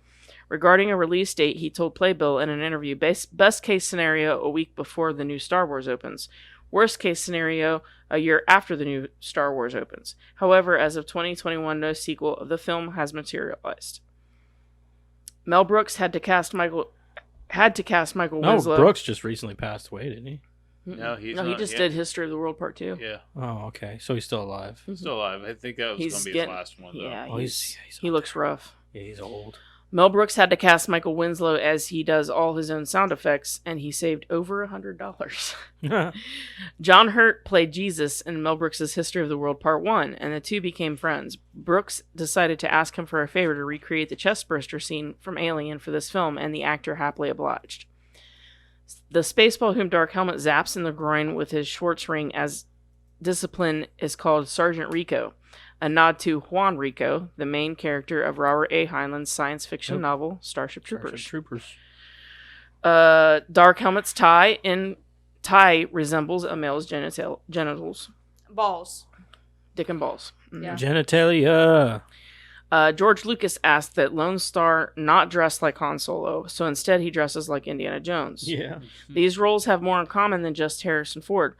Regarding a release date, he told Playbill in an interview, best case scenario, a week before the new Star Wars opens. Worst case scenario, a year after the new Star Wars opens. However, as of 2021, no sequel of the film has materialized. Mel Brooks had to cast Michael No, Winslow. Brooks just recently passed away, didn't he? No, he's he not just yet. did History of the World Part 2. Yeah. Oh, okay. So he's still alive. Still alive. I think that was He's going to be getting- his last one, though. Yeah, Oh, he's, he's he looks rough. Yeah, he's old. Mel Brooks had to cast Michael Winslow as he does all his own sound effects, and he saved over $100. John Hurt played Jesus in Mel Brooks' History of the World Part 1, and the two became friends. Brooks decided to ask him for a favor to recreate the chestburster scene from Alien for this film, and the actor happily obliged. The spaceball whom Dark Helmet zaps in the groin with his Schwartz ring as discipline is called Sergeant Rico, a nod to Juan Rico, the main character of Robert A. Heinlein's science fiction novel Starship Troopers. Dark Helmet's tie resembles a male's genitals, Balls. dick and balls. Yeah. Genitalia. George Lucas asked that Lone Star not dress like Han Solo, so instead he dresses like Indiana Jones. Yeah. These roles have more in common than just Harrison Ford.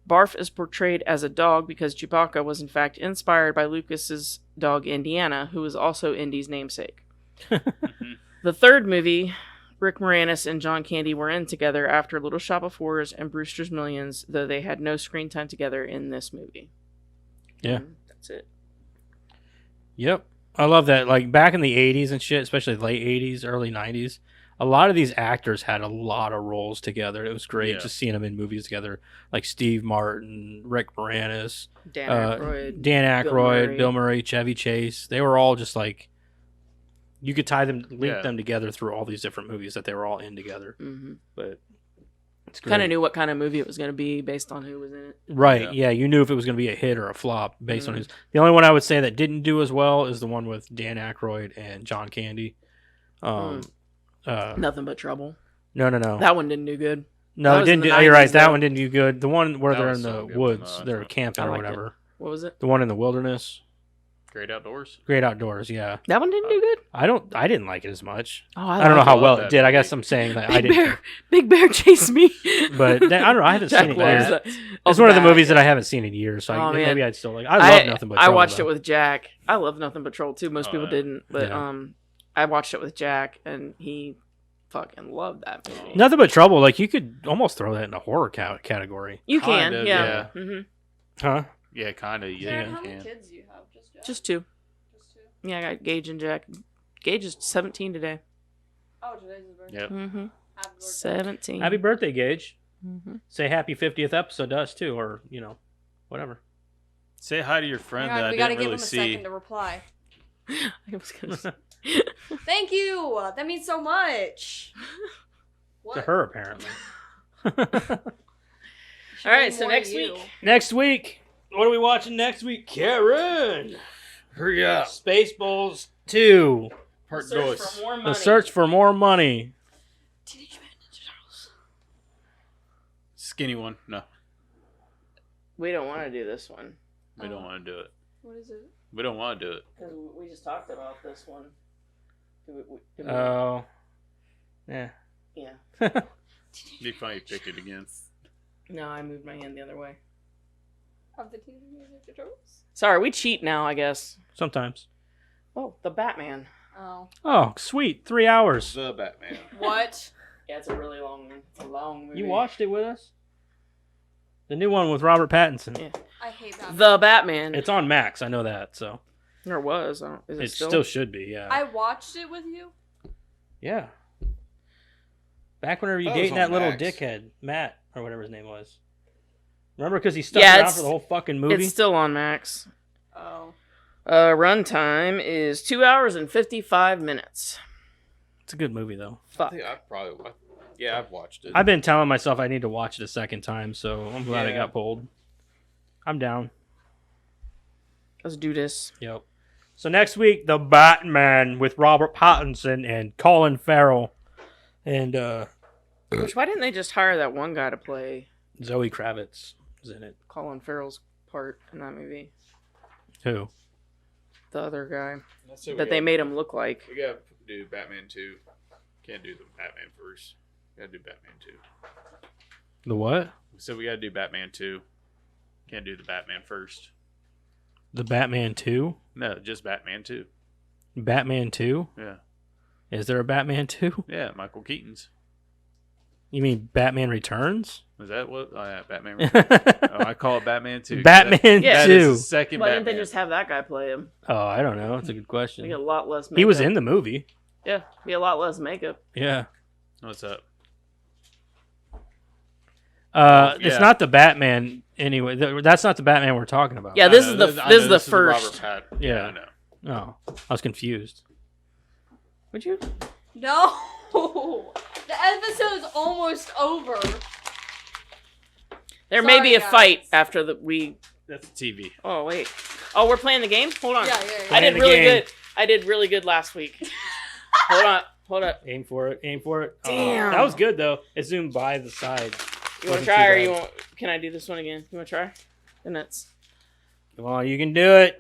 Barf is portrayed as a dog because Chewbacca was in fact inspired by Lucas's dog Indiana, who is also Indy's namesake. The third movie, Rick Moranis and John Candy were in together after Little Shop of Horrors and Brewster's Millions, though they had no screen time together in this movie. Yeah. And that's it. Yep. I love that. Like back in the 80s and shit, especially late 80s, early 90s, a lot of these actors had a lot of roles together. It was great Yeah. just seeing them in movies together. Like Steve Martin, Rick Moranis, Dan Aykroyd. Dan Bill Aykroyd, Murray. Bill Murray, Chevy Chase. They were all just like, you could link Yeah. them together through all these different movies that they were all in together. Mm-hmm. But it's great. Kind of knew what kind of movie it was going to be based on who was in it. Right. Yeah. Yeah. You knew if it was going to be a hit or a flop based on Mhm. who's. The only one I would say that didn't do as well is the one with Dan Aykroyd and John Candy. Nothing but trouble. No. That one didn't do good. No, that it was in didn't. the Do, you're right. 90s That though. one didn't do good. The one where That they're was in so the good. woods, No, they're that's camping I or liked it. whatever. What was it? The one in the wilderness, Great Outdoors. Great Outdoors. Yeah, That one didn't do good. I didn't like it as much. Oh, I don't know how love well that it did. I movie. guess I'm saying that I Big didn't. Bear, Big Bear chased me. But I don't know. I haven't Jack seen it loves yet. that. It's one of the movies that I haven't seen in years, so Oh, man. maybe I'd still like. I love Nothing But I Trouble, watched though. it with Jack. I love Nothing But Trouble too. Most Oh, people yeah. didn't, but Yeah. I watched it with Jack, and he fucking loved that movie. Nothing But Trouble. Like you could almost throw that in the horror category, You can, Kind of, yeah. yeah. hmm huh? Yeah, kind of. Jared, Yeah, how you many can. kids do you have? Just Jack? Just two. Just two? Yeah, I got Gage and Jack. Gage is 17 today. Oh, today's his birthday. Yep. Mm-hmm. Happy birthday. 17. Happy birthday, Gage. Mm-hmm. Say happy 50th episode to us too, or whatever. Say hi to your friend Hang on, that I we gotta didn't give really him a see. second to reply. I was gonna say. Thank you. That means so much. What? To her, apparently. She All right, means so more to next you. week. Next week, what are we watching next week? Karen, Hurry up. Spaceballs 2. Part Search dos. for more money. The Search for More Money. Teenage Mutant Ninja Turtles. Skinny one. No, We don't want to do this one. we don't want to do it. What is it? We don't want to do it. Because we just talked about this one. Oh. Yeah. Yeah. Be funny if you pick it again. No, I moved my hand the other way. Of the Teenage Mutant Ninja Turtles? Sorry, we cheat now, I guess. Sometimes. Oh, the Batman. Oh. Oh, sweet. 3 hours. The Batman. What? Yeah, it's a really long one. It's a long movie. You watched it with us? The new one with Robert Pattinson. Yeah. I hate that. The Batman. It's on Max. I know that. So Or was. Is it it still? still should be. Yeah. I watched it with you. Yeah. Back whenever you That was dating on that little Max. dickhead, Matt, or whatever his name was. Remember? Because he stuck Yeah, around it's- for the whole fucking movie? It's still on Max. Oh. Runtime is 2 hours and 55 minutes. It's a good movie, though. Fuck. I've watched it. I've been telling myself I need to watch it a second time, so I'm glad I Yeah. got pulled. I'm down. Let's do this. Yep. So next week, The Batman with Robert Pattinson and Colin Farrell and Which, why didn't they just hire that one guy to play Zoe Kravitz is in it. Colin Farrell's part in that movie? Who? The other guy Let's say we that they gotta- made him look like. We gotta do Batman 2. Can't do the Batman first. Gotta do Batman 2. The what? So we gotta do Batman 2. Can't do the Batman first. The Batman 2? No, just Batman 2. Batman 2? Yeah. Is there a Batman 2? Yeah, Michael Keaton's. You mean Batman Returns? Is that what? Oh, yeah, Batman. Batman I call it Batman 2. 2. Yeah. That is the second Why didn't Batman. they just have that guy play him? Oh, I don't know. That's a good Be a question. lot less makeup. He was in the movie. Yeah, be a lot less makeup. Yeah. What's up? It's Yeah. not the Batman anyway. That's not the Batman we're talking about. Yeah, this is the first. Robert Pat. Yeah. I know. Oh, I was confused. Would you? No! The episode's almost over. There may be a Sorry, fight guys. after the we. That's TV. Oh wait. Oh, we're playing the game. Hold on. Yeah. I did the really game. good. I did really good last week. Hold up. Aim for it. Aim for it. Oh, Damn. that was good though. It zoomed by the side. You want Wasn't to try, too or bad. you want? Can I do this one again? You want to try? The nuts. Come on, you can do it.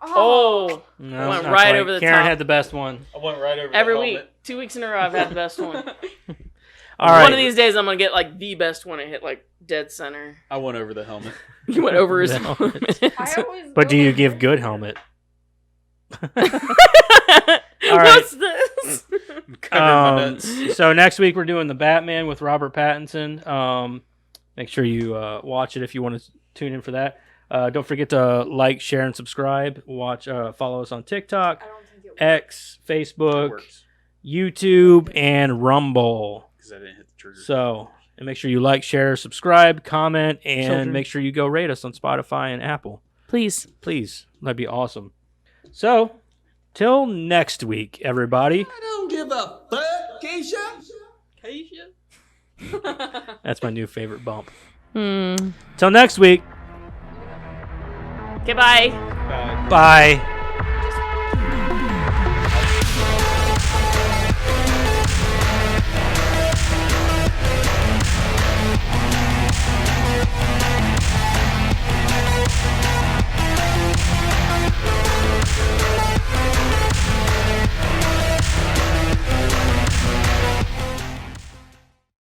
Oh, No, Went not right quite. over the Karen top. had the best one. I went right over every the week, helmet. 2 weeks in a row, I've had the best one. All right. One of these days, I'm gonna get like the best one. and hit like dead center. I went over the helmet. You went over his The helmet. I always But do go you with give it. good helmet? What's this? Covering my nuts. So next week we're doing the Batman with Robert Pattinson. Make sure you watch it if you want to tune in for that. Don't forget to like, share, and subscribe. Follow us on TikTok, I don't think it X, That Facebook, works. YouTube, and Rumble. Because I didn't hit the trigger. So, and make sure you like, share, subscribe, comment, and Children. make sure you go rate us on Spotify and Apple. Please. Please, that'd be awesome. So, till next week, everybody. I don't give a fuck, Keisha. That's my new favorite bump. Hmm. Till next week. Okay, bye. Bye. Bye.